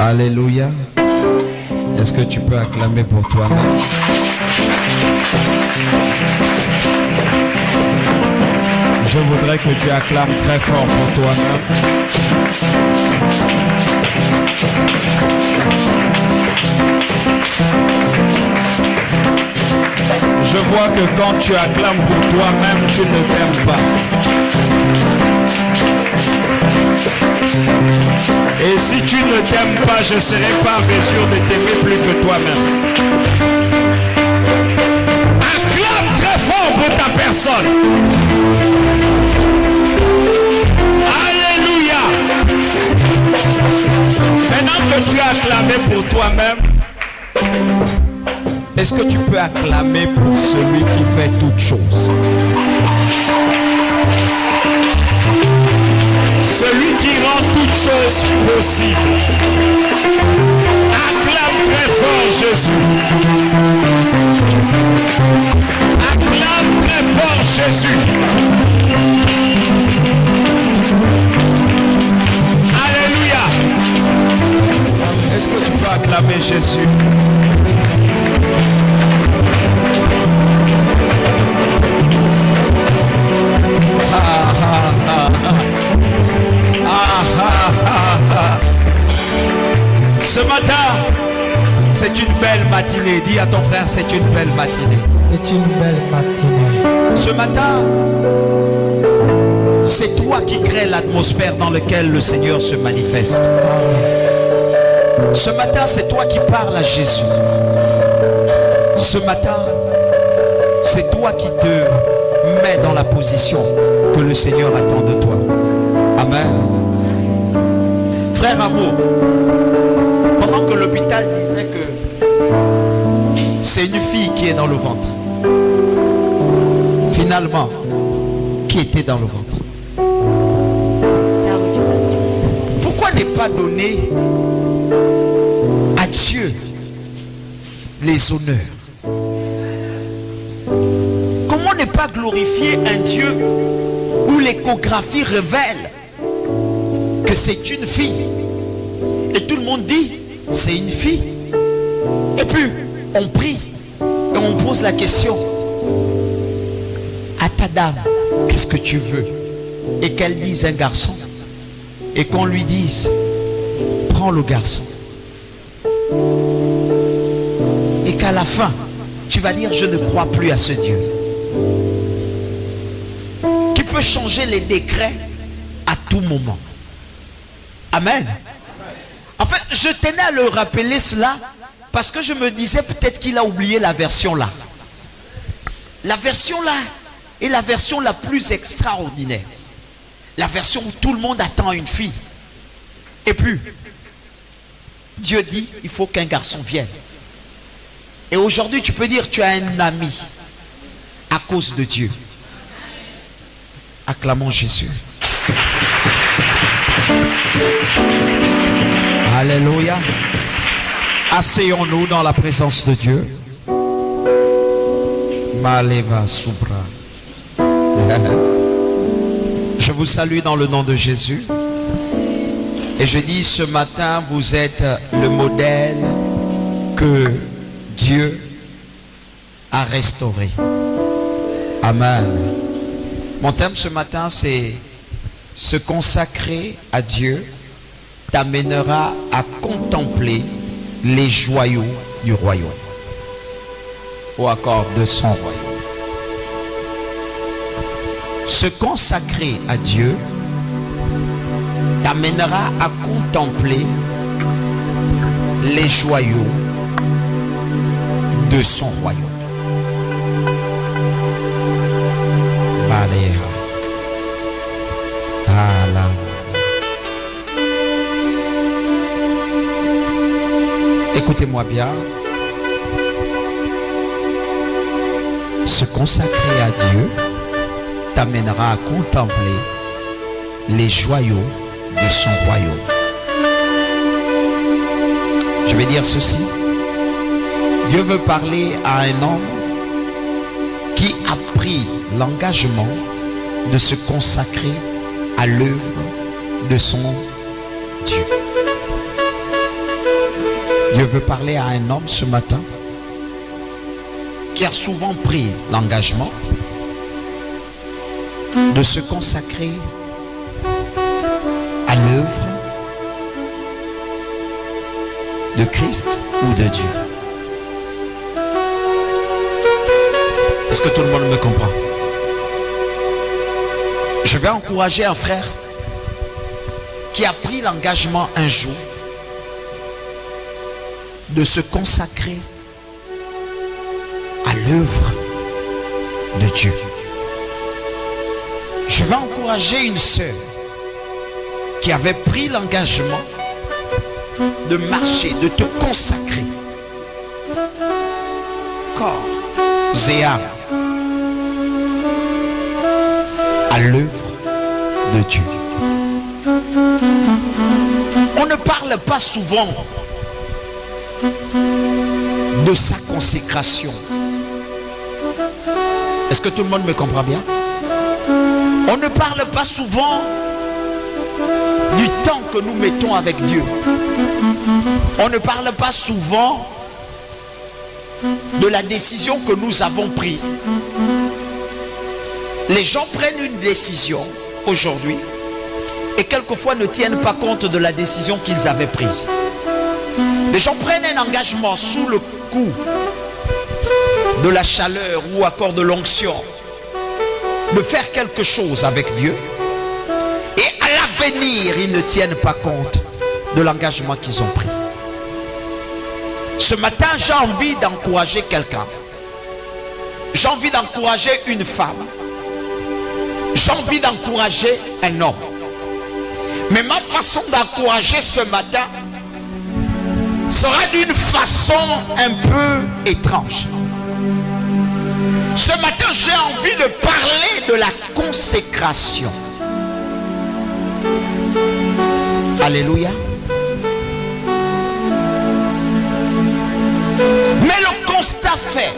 Alléluia. Est-ce que tu peux acclamer pour toi-même? Je voudrais que tu acclames très fort pour toi-même. Je vois que quand tu acclames pour toi-même, tu ne t'aimes pas. Et si tu ne t'aimes pas, je ne serai pas en mesure de t'aimer plus que toi-même. Acclame très fort pour ta personne. Alléluia. Maintenant que tu as acclamé pour toi-même, est-ce que tu peux acclamer pour celui qui fait toutes choses? Celui qui rend toutes choses possibles. Acclame très fort Jésus. Acclame très fort Jésus. Alléluia. Est-ce que tu peux acclamer Jésus? Ce matin, c'est une belle matinée. Dis à ton frère, c'est une belle matinée. C'est une belle matinée. Ce matin, c'est toi qui crée l'atmosphère dans laquelle le Seigneur se manifeste. Amen. Ce matin, c'est toi qui parles à Jésus. Ce matin, c'est toi qui te mets dans la position que le Seigneur attend de toi. Amen. Frère amour, pendant que l'hôpital disait que c'est une fille qui est dans le ventre, finalement, qui était dans le ventre? Pourquoi ne pas donner à Dieu les honneurs? Comment ne pas glorifier un Dieu où l'échographie révèle que c'est une fille? Et tout le monde dit, c'est une fille. Et puis, on prie et on pose la question à ta dame, qu'est-ce que tu veux? Et qu'elle dise un garçon. Et qu'on lui dise, prends le garçon. Et qu'à la fin, tu vas dire, je ne crois plus à ce Dieu. Qui peut changer les décrets à tout moment. Amen. En fait, je tenais à le rappeler cela parce que je me disais peut-être qu'il a oublié la version là. La version là est la version la plus extraordinaire. La version où tout le monde attend une fille. Et puis, Dieu dit, il faut qu'un garçon vienne. Et aujourd'hui, tu peux dire, tu as un ami à cause de Dieu. Acclamons Jésus. Alléluia. Asseyons-nous dans la présence de Dieu. Maleva Subra. Je vous salue dans le nom de Jésus. Et je dis ce matin, vous êtes le modèle que Dieu a restauré. Amen. Mon thème ce matin, c'est se consacrer à Dieu t'amènera à contempler les joyaux du royaume. Ou encore de son royaume. Se consacrer à Dieu t'amènera à contempler les joyaux de son royaume. Écoutez-moi bien. Se consacrer à Dieu t'amènera à contempler les joyaux de son royaume. Je vais dire ceci. Dieu veut parler à un homme qui a pris l'engagement de se consacrer à l'œuvre de son Dieu. Dieu veut parler à un homme ce matin qui a souvent pris l'engagement de se consacrer à l'œuvre de Christ ou de Dieu. Est-ce que tout le monde me comprend? Je vais encourager un frère qui a pris l'engagement un jour de se consacrer à l'œuvre de Dieu. Je vais encourager une sœur qui avait pris l'engagement de marcher, de te consacrer corps et âme à l'œuvre de Dieu. On ne parle pas souvent de sa consécration. Est-ce que tout le monde me comprend bien? On ne parle pas souvent du temps que nous mettons avec Dieu. On ne parle pas souvent de la décision que nous avons prise. Les gens prennent une décision aujourd'hui et quelquefois ne tiennent pas compte de la décision qu'ils avaient prise. Les gens prennent un engagement sous le coup de la chaleur ou encore de l'onction de faire quelque chose avec Dieu, et à l'avenir ils ne tiennent pas compte de l'engagement qu'ils ont pris. Ce matin, j'ai envie d'encourager quelqu'un. J'ai envie d'encourager une femme. J'ai envie d'encourager un homme. Mais ma façon d'encourager ce matin sera d'une façon un peu étrange. Ce matin, j'ai envie de parler de la consécration. Alléluia. Mais le constat fait,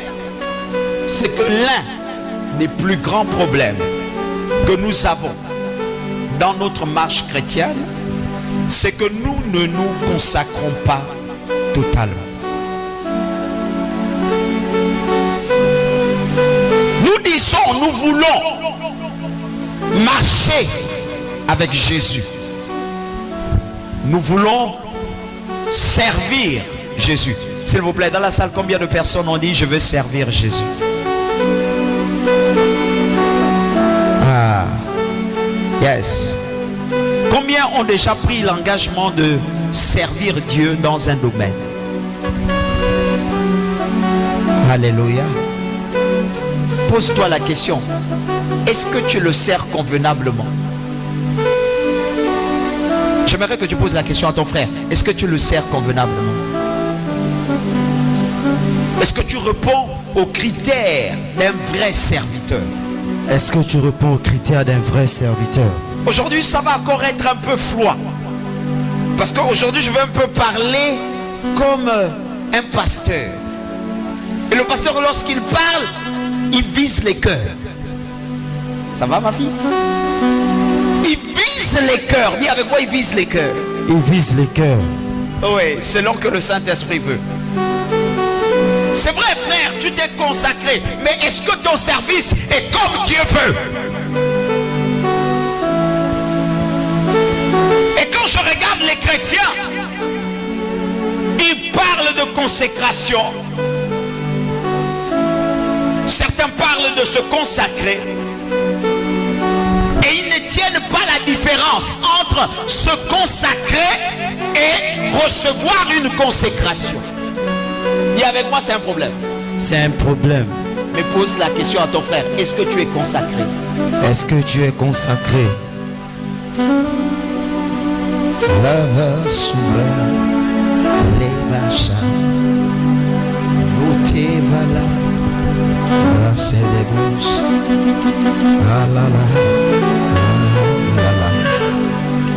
c'est que l'un des plus grands problèmes que nous avons dans notre marche chrétienne, c'est que nous ne nous consacrons pas totalement. Nous disons, nous voulons marcher avec Jésus. Nous voulons servir Jésus. S'il vous plaît, dans la salle, combien de personnes ont dit je veux servir Jésus? Ah, yes. Combien ont déjà pris l'engagement de servir Dieu dans un domaine? Alléluia. Pose-toi la question, est-ce que tu le sers convenablement? J'aimerais que tu poses la question à ton frère, est-ce que tu le sers convenablement? Est-ce que tu réponds aux critères d'un vrai serviteur? Est-ce que tu réponds aux critères d'un vrai serviteur? Aujourd'hui, ça va encore être un peu froid. Parce qu'aujourd'hui, je vais un peu parler comme un pasteur. Et le pasteur, lorsqu'il parle, il vise les cœurs. Ça va, ma fille? Il vise les cœurs. Dis avec moi, il vise les cœurs. Il vise les cœurs. Oui, selon que le Saint-Esprit veut. C'est vrai, frère, tu t'es consacré. Mais est-ce que ton service est comme Dieu veut? Et quand je regarde les chrétiens, ils parlent de consécration. Certains parlent de se consacrer. Et ils ne tiennent pas la différence entre se consacrer et recevoir une consécration. Dis avec moi, c'est un problème. C'est un problème. Mais pose la question à ton frère, est-ce que tu es consacré? Est-ce que tu es consacré? Lava sobre levacha Notevala Rasedebus Alala.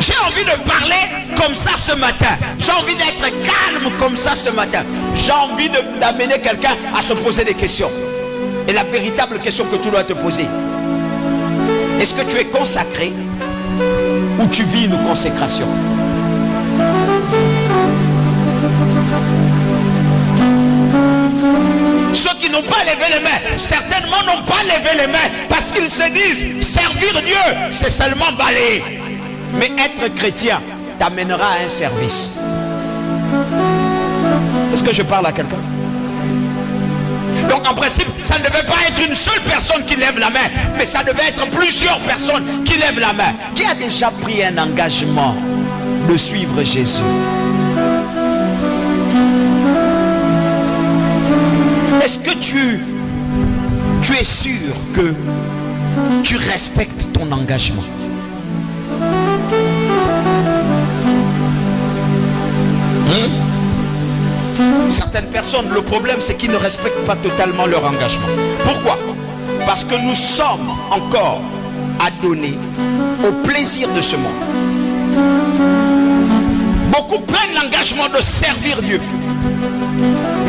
J'ai envie de parler comme ça ce matin. J'ai envie d'être calme comme ça ce matin. J'ai envie d'amener quelqu'un à se poser des questions. Et la véritable question que tu dois te poser, est-ce que tu es consacré ou tu vis une consécration? Ceux qui n'ont pas levé les mains, certainement n'ont pas levé les mains parce qu'ils se disent servir Dieu, c'est seulement balayer. Mais être chrétien t'amènera à un service. Est-ce que je parle à quelqu'un? Donc en principe, ça ne devait pas être une seule personne qui lève la main, mais ça devait être plusieurs personnes qui lèvent la main. Qui a déjà pris un engagement de suivre Jésus? Est-ce que tu es sûr que tu respectes ton engagement? Certaines personnes, le problème c'est qu'ils ne respectent pas totalement leur engagement. Pourquoi? Parce que nous sommes encore adonnés au plaisir de ce monde. Beaucoup prennent l'engagement de servir Dieu,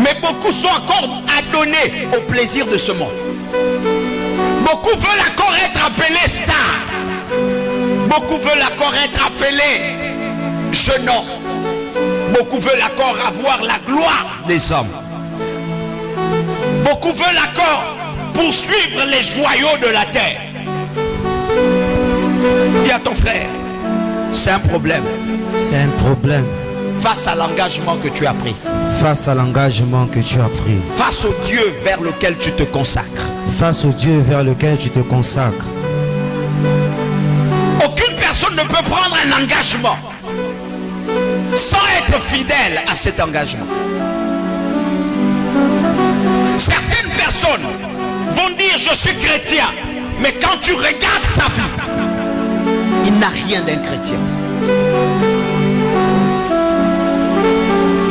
mais beaucoup sont encore adonnés au plaisir de ce monde. Beaucoup veulent encore être appelés stars. Beaucoup veulent encore être appelés jeunes hommes. Beaucoup veulent encore avoir la gloire des hommes. Beaucoup veulent encore poursuivre les joyaux de la terre. Dis à ton frère, c'est un problème. C'est un problème. Face à l'engagement que tu as pris. Face à l'engagement que tu as pris. Face au Dieu vers lequel tu te consacres. Face au Dieu vers lequel tu te consacres. Aucune personne ne peut prendre un engagement sans être fidèle à cet engagement. Certaines personnes vont dire je suis chrétien, mais quand tu regardes sa vie, il n'a rien d'un chrétien.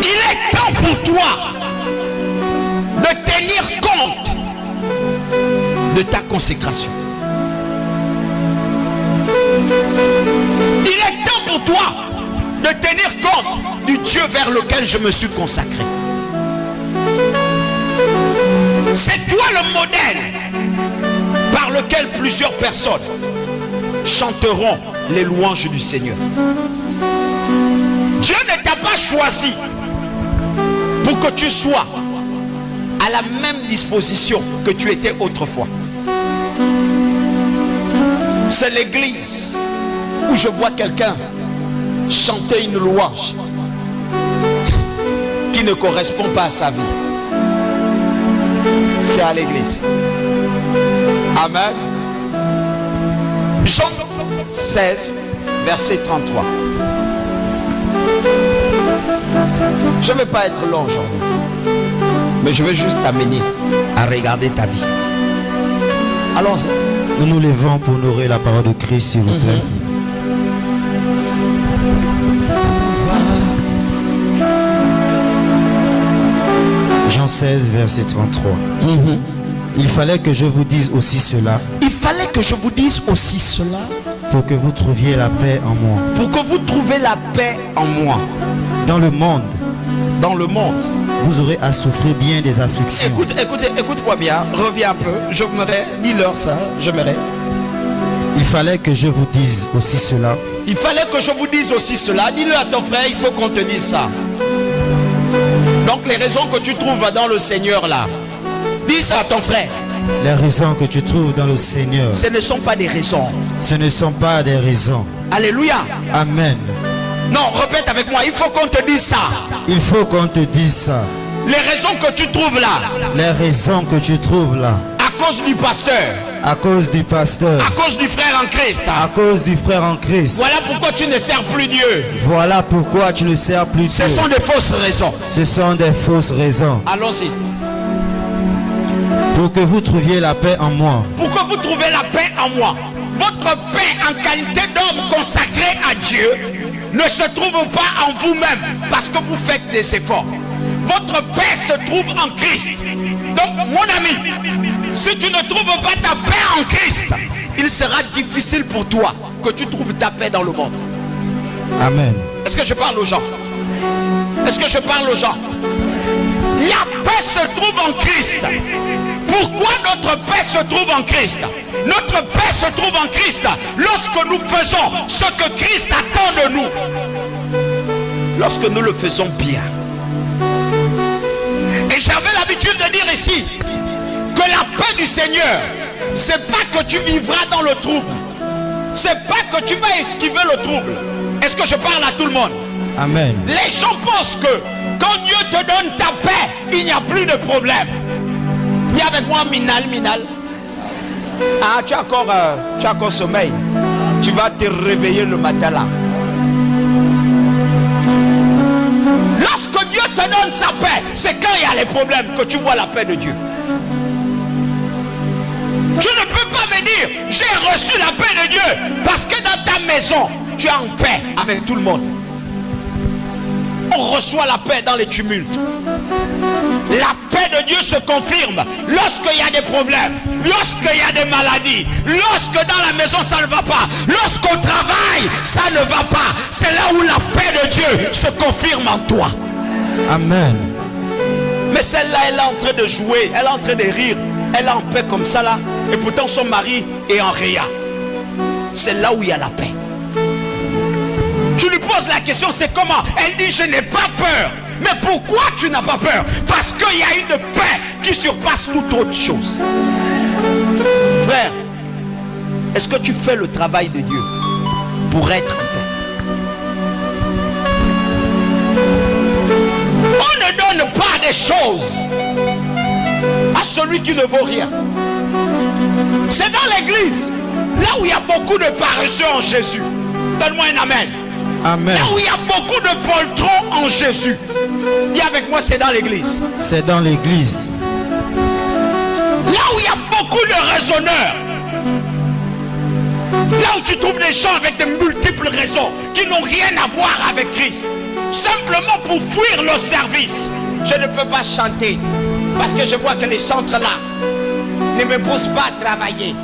Il est temps pour toi de tenir compte de ta consécration. Il est temps pour toi de tenir compte du Dieu vers lequel je me suis consacré. C'est toi le modèle par lequel plusieurs personnes chanteront les louanges du Seigneur. Dieu ne t'a pas choisi pour que tu sois à la même disposition que tu étais autrefois. C'est l'église où je vois quelqu'un chanter une louange qui ne correspond pas à sa vie. C'est à l'église. Amen. Jean 16, verset 33. Je ne vais pas être long aujourd'hui, mais je veux juste t'amener à regarder ta vie. Allons-y. Nous nous levons pour honorer la parole de Christ, s'il vous plaît. Jean 16, verset 33. Il fallait que je vous dise aussi cela. Il fallait que je vous dise aussi cela. Pour que vous trouviez la paix en moi. Pour que vous trouviez la paix en moi. Dans le monde. Dans le monde. Vous aurez à souffrir bien des afflictions. Écoute-moi bien. Reviens un peu. Je m'aimerais. Dis-leur ça. Je m'aimerais. Il fallait que je vous dise aussi cela. Il fallait que je vous dise aussi cela. Dis-le à ton frère. Il faut qu'on te dise ça. Donc les raisons que tu trouves dans le Seigneur là. Dis ça à ton frère. Les raisons que tu trouves dans le Seigneur. Ce ne sont pas des raisons. Ce ne sont pas des raisons. Alléluia. Amen. Non, répète avec moi. Il faut qu'on te dise ça. Il faut qu'on te dise ça. Les raisons que tu trouves là. Les raisons que tu trouves là. À cause du pasteur. À cause du pasteur. À cause du frère en Christ. À cause du frère en Christ. Voilà pourquoi tu ne sers plus Dieu. Voilà pourquoi tu ne sers plus Dieu. Ce sont des fausses raisons. Ce sont des fausses raisons. Allons-y. Pour que vous trouviez la paix en moi. Pour que vous trouviez la paix en moi. Votre paix en qualité d'homme consacré à Dieu ne se trouve pas en vous-même parce que vous faites des efforts. Votre paix se trouve en Christ. Donc mon ami, si tu ne trouves pas ta paix en Christ, il sera difficile pour toi que tu trouves ta paix dans le monde. Amen. Est-ce que je parle aux gens? Est-ce que je parle aux gens? La paix se trouve en Christ. Pourquoi notre paix se trouve en Christ? Notre paix se trouve en Christ lorsque nous faisons ce que Christ attend de nous. Lorsque nous le faisons bien. Et j'avais l'habitude de dire ici que la paix du Seigneur, c'est pas que tu vivras dans le trouble. C'est pas que tu vas esquiver le trouble. Est-ce que je parle à tout le monde? Amen. Les gens pensent que quand Dieu te donne ta paix, il n'y a plus de problème. Viens avec moi, Minal. Ah, tu as encore sommeil. Tu vas te réveiller le matin là. Lorsque Dieu te donne sa paix, c'est quand il y a les problèmes que tu vois la paix de Dieu. Tu ne peux pas me dire, j'ai reçu la paix de Dieu, parce que dans ta maison, tu es en paix avec tout le monde. On reçoit la paix dans les tumultes. La paix de Dieu se confirme lorsqu'il y a des problèmes, lorsqu'il y a des maladies, lorsque dans la maison ça ne va pas, lorsqu'au travail ça ne va pas. C'est là où la paix de Dieu se confirme en toi. Amen. Mais celle-là, elle est en train de jouer, elle est en train de rire, elle est en paix comme ça là, et pourtant son mari est en réa. C'est là où il y a la paix. Tu lui poses la question, c'est comment? Elle dit, je n'ai pas peur. Mais pourquoi tu n'as pas peur? Parce qu'il y a une paix qui surpasse toute autre chose. Frère, est-ce que tu fais le travail de Dieu pour être en paix? On ne donne pas des choses à celui qui ne vaut rien. C'est dans l'église, là où il y a beaucoup de paresseux en Jésus. Donne-moi un amen. Amen. Là où il y a beaucoup de poltrons en Jésus. Dis avec moi, c'est dans l'église. C'est dans l'église. Là où il y a beaucoup de raisonneurs. Là où tu trouves des gens avec de multiples raisons qui n'ont rien à voir avec Christ. Simplement pour fuir le service. Je ne peux pas chanter parce que je vois que les chantres là ne me poussent pas à travailler.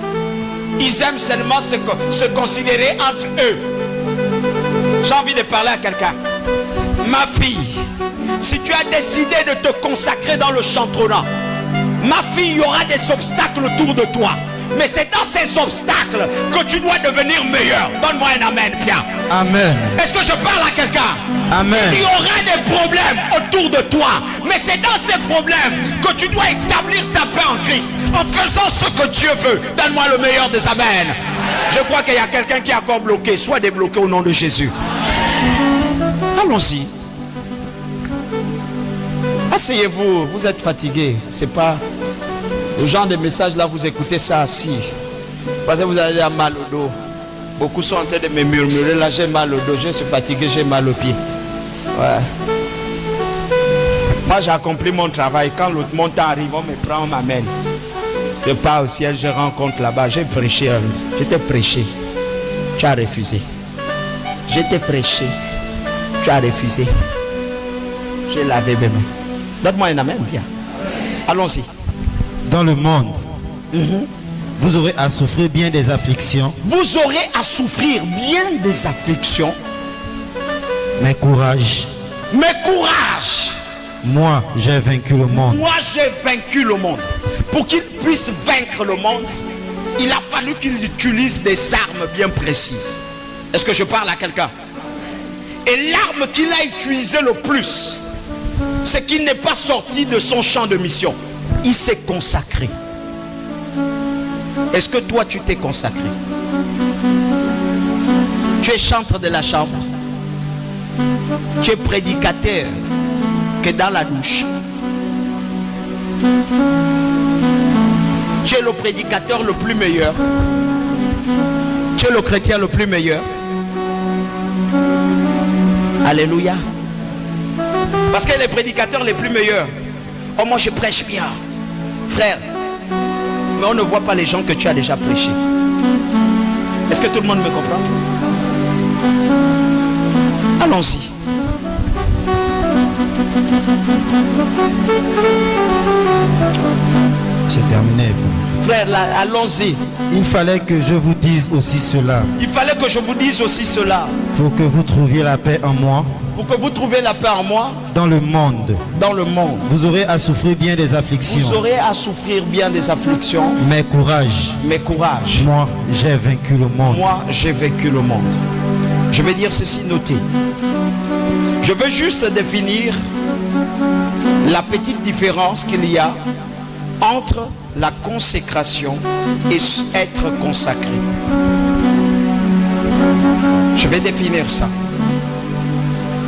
Ils aiment seulement se considérer entre eux. J'ai envie de parler à quelqu'un. Ma fille, si tu as décidé de te consacrer dans le chantonnat, ma fille, il y aura des obstacles autour de toi. Mais c'est dans ces obstacles que tu dois devenir meilleur. Donne-moi un amen, Pierre. Amen. Est-ce que je parle à quelqu'un? Amen. Il y aura des problèmes autour de toi. Mais c'est dans ces problèmes que tu dois établir ta paix en Christ. En faisant ce que Dieu veut. Donne-moi le meilleur des amens. Je crois qu'il y a quelqu'un qui est encore bloqué. Sois débloqué au nom de Jésus. Allons-y. Asseyez-vous. Vous êtes fatigué. C'est pas le genre de message là, vous écoutez ça assis. Parce que vous avez mal au dos. Beaucoup sont en train de me murmurer. Là, j'ai mal au dos. Je suis fatigué. J'ai mal aux pieds. Ouais. Moi, j'ai accompli mon travail. Quand l'autre montant arrive, on me prend, on m'amène. Je pars au ciel, je rencontre là-bas. J'ai prêché. Je t'ai prêché. Tu as refusé. Je t'ai prêché. Tu as refusé. J'ai lavé mes mains. Donne-moi un amen, bien. Allons-y. Dans le monde, vous aurez à souffrir bien des afflictions. Vous aurez à souffrir bien des afflictions. Mais courage. Mais courage. Moi, j'ai vaincu le monde. Moi, j'ai vaincu le monde. Pour qu'il puisse vaincre le monde, il a fallu qu'il utilise des armes bien précises. Est-ce que je parle à quelqu'un? Et l'arme qu'il a utilisée le plus, c'est qu'il n'est pas sorti de son champ de mission. Il s'est consacré. Est-ce que toi tu t'es consacré? Tu es chantre de la chambre. Tu es prédicateur que dans la douche. Tu es le prédicateur le plus meilleur. Tu es le chrétien le plus meilleur. Alléluia. Parce que les prédicateurs les plus meilleurs, oh moi je prêche bien. Frère, mais on ne voit pas les gens que tu as déjà prêché. Est-ce que tout le monde me comprend? Allons-y. C'est terminé. Frère, là, allons-y. Il fallait que je vous dise aussi cela. Il fallait que je vous dise aussi cela. Pour que vous trouviez la paix en moi. Pour que vous trouviez la paix en moi. Dans le monde. Dans le monde. Vous aurez à souffrir bien des afflictions. Vous aurez à souffrir bien des afflictions. Mais courage. Mais courage. Moi, j'ai vaincu le monde. Moi, j'ai vaincu le monde. Je vais dire ceci, notez. Je veux juste définir la petite différence qu'il y a entre la consécration et être consacré. Je vais définir ça.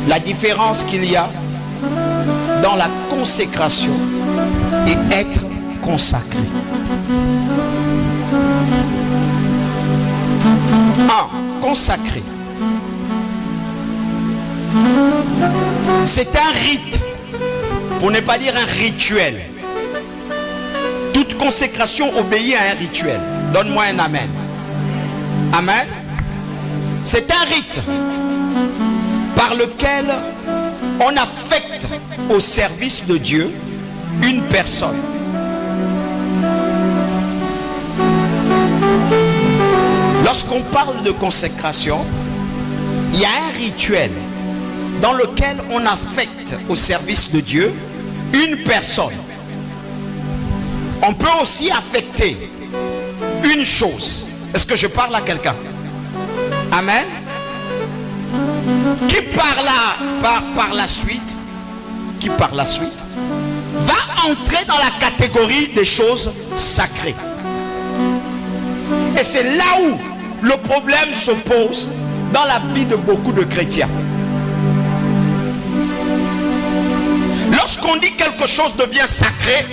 La différence qu'il y a dans la consécration et être consacré. 1. Consacré. C'est un rite, pour ne pas dire un rituel. Toute consécration obéit à un rituel. Donne-moi un amen. Amen. C'est un rite par lequel on affecte au service de Dieu une personne. Lorsqu'on parle de consécration, il y a un rituel dans lequel on affecte au service de Dieu une personne. On peut aussi affecter une chose. Est-ce que je parle à quelqu'un? Amen. Qui par la suite va entrer dans la catégorie des choses sacrées. Et c'est là où le problème se pose dans la vie de beaucoup de chrétiens. Lorsqu'on dit quelque chose devient sacré,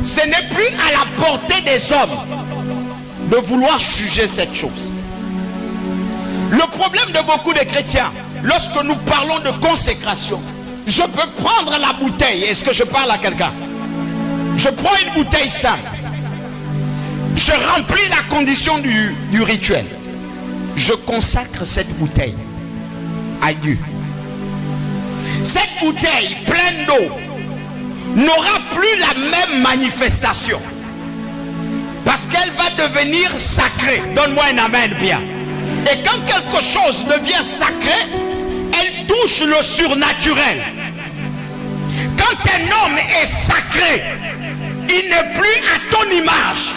ce n'est plus à la portée des hommes de vouloir juger cette chose. Le problème de beaucoup de chrétiens, lorsque nous parlons de consécration, je peux prendre la bouteille. Est-ce que je parle à quelqu'un? Je prends une bouteille simple. Je remplis la condition du rituel. Je consacre cette bouteille à Dieu. Cette bouteille pleine d'eau n'aura plus la même manifestation parce qu'elle va devenir sacrée. Donne-moi un amen bien. Et quand quelque chose devient sacré, elle touche le surnaturel. Quand un homme est sacré, il n'est plus à ton image,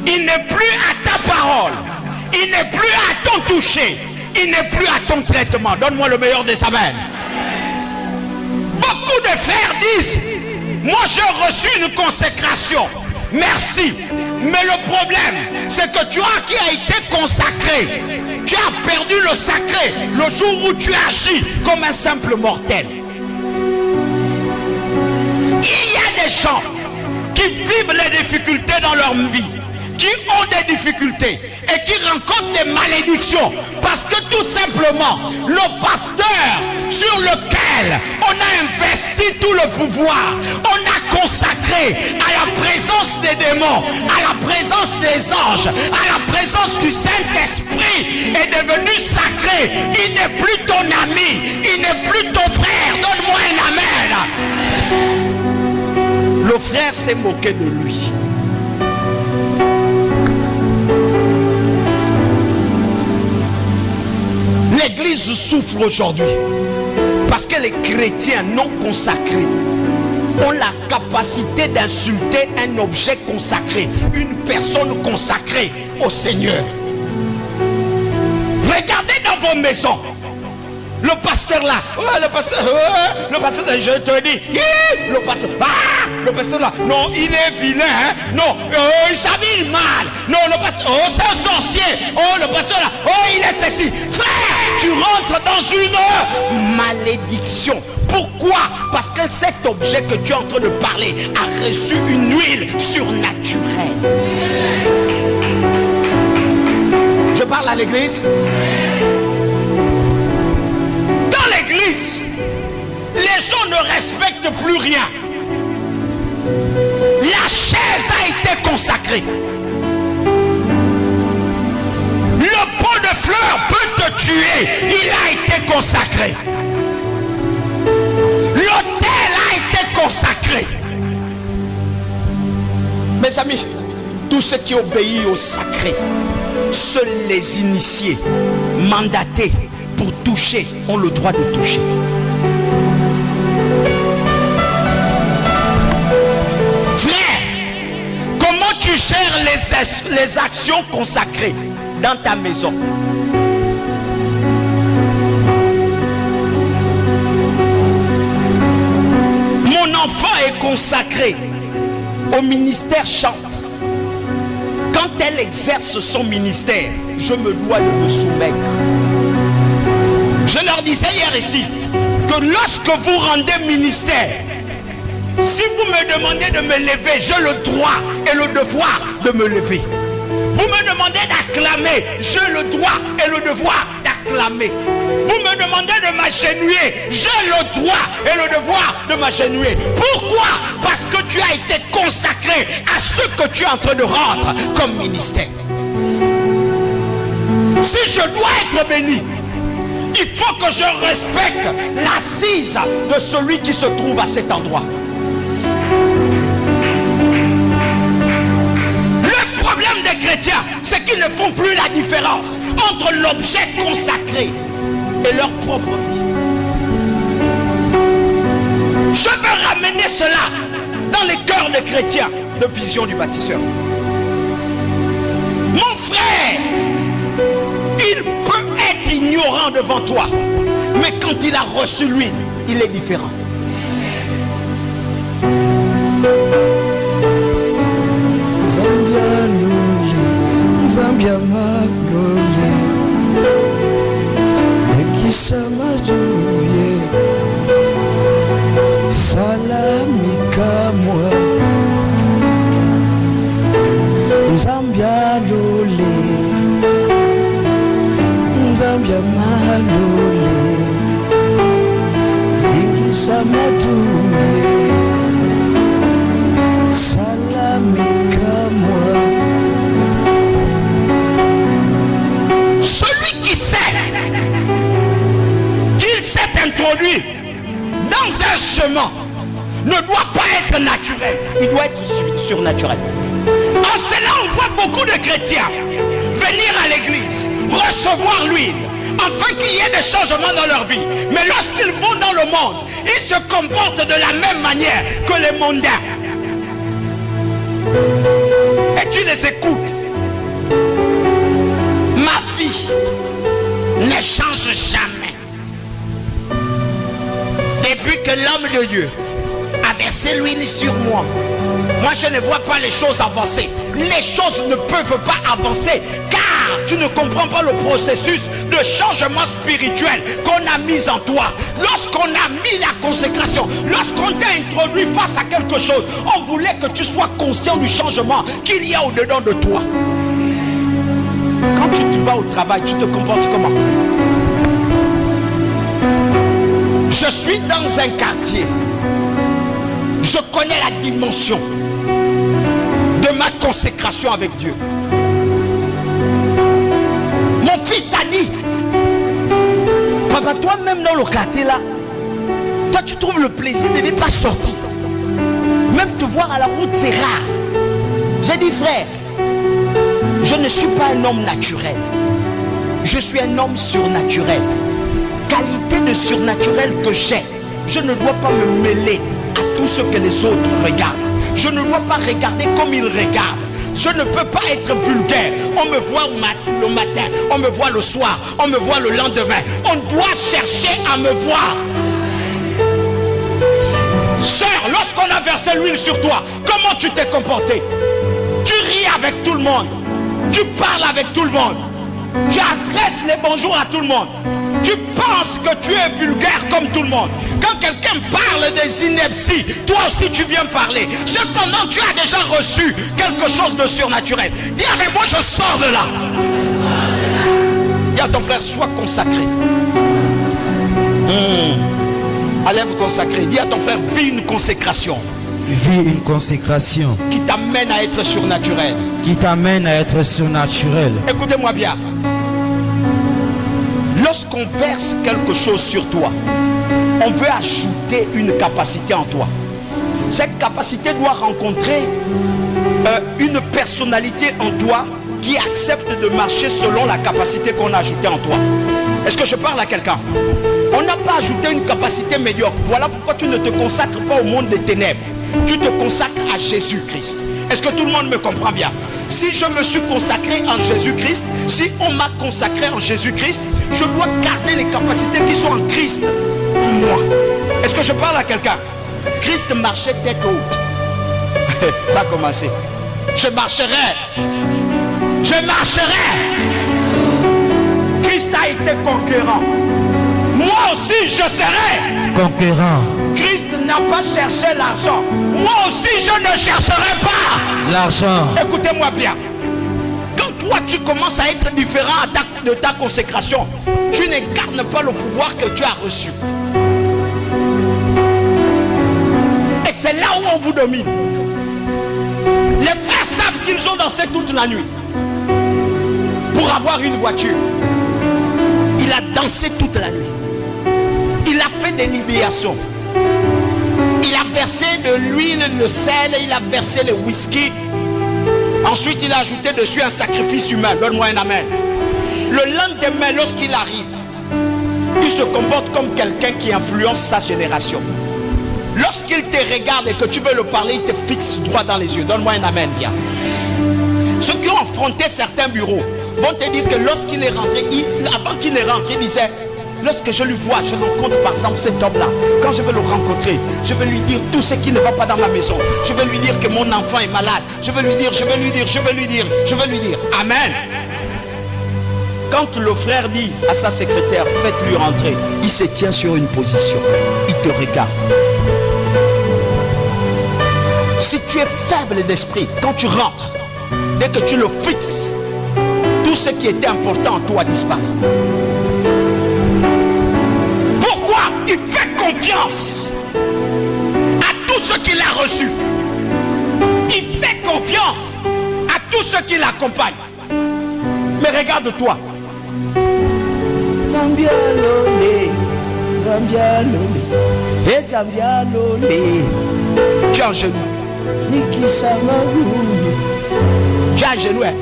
il n'est plus à ta parole, il n'est plus à ton toucher, il n'est plus à ton traitement. Donne-moi le meilleur des amens. Beaucoup de frères disent: moi j'ai reçu une consécration, merci. Mais le problème, c'est que tu as été consacré. Tu as perdu le sacré le jour où tu agis comme un simple mortel. Il y a des gens qui vivent les difficultés dans leur vie, qui ont des difficultés et qui rencontrent des malédictions parce que tout simplement le pasteur sur lequel on a investi tout le pouvoir, on a consacré à la présence des démons, à la présence des anges, à la présence du Saint-Esprit, est devenu sacré. Il n'est plus ton ami, il n'est plus ton frère. Donne-moi un amen. Le frère s'est moqué de lui. L'église souffre aujourd'hui parce que les chrétiens non consacrés ont la capacité d'insulter un objet consacré, une personne consacrée au Seigneur. Regardez dans vos maisons. Le pasteur là, le pasteur, je te dis, le pasteur là, non, il est vilain, hein? Non, il s'habille mal, non, le pasteur, c'est un sorcier, le pasteur là, il est ceci. Frère, tu rentres dans une malédiction. Pourquoi? Parce que cet objet que tu es en train de parler a reçu une huile surnaturelle. Je parle à l'église. L'église, les gens ne respectent plus rien. La chaise a été consacrée. Le pot de fleurs peut te tuer. Il a été consacré. L'autel a été consacré. Mes amis, tous ceux qui obéissent au sacré, seuls les initiés, mandatés pour toucher, ont le droit de toucher. Frère, comment tu gères les actions consacrées dans ta maison? Mon enfant est consacré au ministère chante. Quand elle exerce son ministère, je me dois de me soumettre. Je leur disais hier ici que lorsque vous rendez ministère, si vous me demandez de me lever, j'ai le droit et le devoir de me lever. Vous me demandez d'acclamer, j'ai le droit et le devoir d'acclamer. Vous me demandez de m'agenouiller, j'ai le droit et le devoir de m'agenouiller. Pourquoi? Parce que tu as été consacré à ce que tu es en train de rendre comme ministère. Si je dois être béni, il faut que je respecte l'assise de celui qui se trouve à cet endroit. Le problème des chrétiens, c'est qu'ils ne font plus la différence entre l'objet consacré et leur propre vie. Je veux ramener cela dans les cœurs des chrétiens de Vision du Bâtisseur. Mon frère, il peut être ignorant devant toi, mais quand il a reçu l'huile, il est différent. Zambia loli, Zambia maloli, ekisama juye, salamika moi. Zambia loli, Zambia maloli, ekisama juye. Celui qui sait qu'il s'est introduit dans un chemin ne doit pas être naturel, il doit être surnaturel. En cela, on voit beaucoup de chrétiens venir à l'église, recevoir l'huile, afin qu'il y ait des changements dans leur vie. Mais lorsqu'ils vont dans le monde, ils se comportent de la même manière que les mondains. Et tu les écoutes. Ma vie ne change jamais. Depuis que l'homme de Dieu a versé l'huile sur moi, moi je ne vois pas les choses avancer. Les choses ne peuvent pas avancer car tu ne comprends pas le processus de changement spirituel qu'on a mis en toi. Lorsqu'on a mis la consécration, lorsqu'on t'a introduit face à quelque chose, on voulait que tu sois conscient du changement qu'il y a au-dedans de toi. Quand tu vas au travail, tu te comportes comment? Je suis dans un quartier. Je connais la dimension de ma consécration avec Dieu. Mon fils a dit, papa, toi-même dans le quartier là, toi tu trouves le plaisir de ne pas sortir. Même te voir à la route c'est rare. J'ai dit, frère, je ne suis pas un homme naturel. Je suis un homme surnaturel. Qualité de surnaturel que j'ai, je ne dois pas me mêler à tout ce que les autres regardent. Je ne dois pas regarder comme ils regardent. Je ne peux pas être vulgaire. On me voit le matin, on me voit le soir, on me voit le lendemain. On doit chercher à me voir. Sœur, lorsqu'on a versé l'huile sur toi, comment tu t'es comporté? Tu ris avec tout le monde. Tu parles avec tout le monde. Tu adresses les bonjours à tout le monde. Tu penses que tu es vulgaire comme tout le monde. Quand quelqu'un parle des inepties, toi aussi tu viens parler. Cependant, tu as déjà reçu quelque chose de surnaturel. Dis avec moi, je sors de là. Dis à ton frère, sois consacré. Allez vous consacrer. Dis à ton frère, vis une consécration. Vis une consécration Qui t'amène à être surnaturel. qui t'amène à être surnaturel. Écoutez-moi bien. Lorsqu'on verse quelque chose sur toi, on veut ajouter une capacité en toi. Cette capacité doit rencontrer une personnalité en toi qui accepte de marcher selon la capacité qu'on a ajoutée en toi. Est-ce que je parle à quelqu'un? On n'a pas ajouté une capacité médiocre. Voilà pourquoi tu ne te consacres pas au monde des ténèbres. Tu te consacres à Jésus-Christ. Est-ce que tout le monde me comprend bien? Si je me suis consacré en Jésus-Christ, si on m'a consacré en Jésus-Christ, je dois garder les capacités qui sont en Christ. Moi. Est-ce que je parle à quelqu'un? Christ marchait tête haute. Ça a commencé. Je marcherai. Je marcherai. Christ a été conquérant. Moi aussi je serai conquérant. Christ n'a pas cherché l'argent. Moi aussi je ne chercherai pas l'argent. Écoutez-moi bien. Quand toi tu commences à être différent de ta consécration, tu n'incarnes pas le pouvoir que tu as reçu. Et c'est là où on vous domine. Les frères savent qu'ils ont dansé toute la nuit pour avoir une voiture. Il a dansé toute la nuit. Il a fait des libations. Il a versé de l'huile, le sel, il a versé le whisky. Ensuite, il a ajouté dessus un sacrifice humain. Donne-moi un amen. Le lendemain, lorsqu'il arrive, il se comporte comme quelqu'un qui influence sa génération. Lorsqu'il te regarde et que tu veux le parler, il te fixe droit dans les yeux. Donne-moi un amen, bien. Ceux qui ont affronté certains bureaux vont te dire que lorsqu'il est rentré, avant qu'il ne rentre, il disait: lorsque je lui vois, je rencontre par exemple cet homme-là. Quand je vais le rencontrer, je vais lui dire tout ce qui ne va pas dans ma maison. Je vais lui dire que mon enfant est malade. Je vais lui dire, je vais lui dire, je vais lui dire, je vais lui dire. Amen. Quand le frère dit à sa secrétaire: faites-lui rentrer, il se tient sur une position. Il te regarde. Si tu es faible d'esprit, quand tu rentres, dès que tu le fixes, tout ce qui était important en toi disparaît. Pourquoi? Il fait confiance à tout ce qu'il a reçu. Il fait confiance à tous ceux qui l'accompagnent. Mais regarde-toi. Tu es en genoux. Tu es en genoux, hein?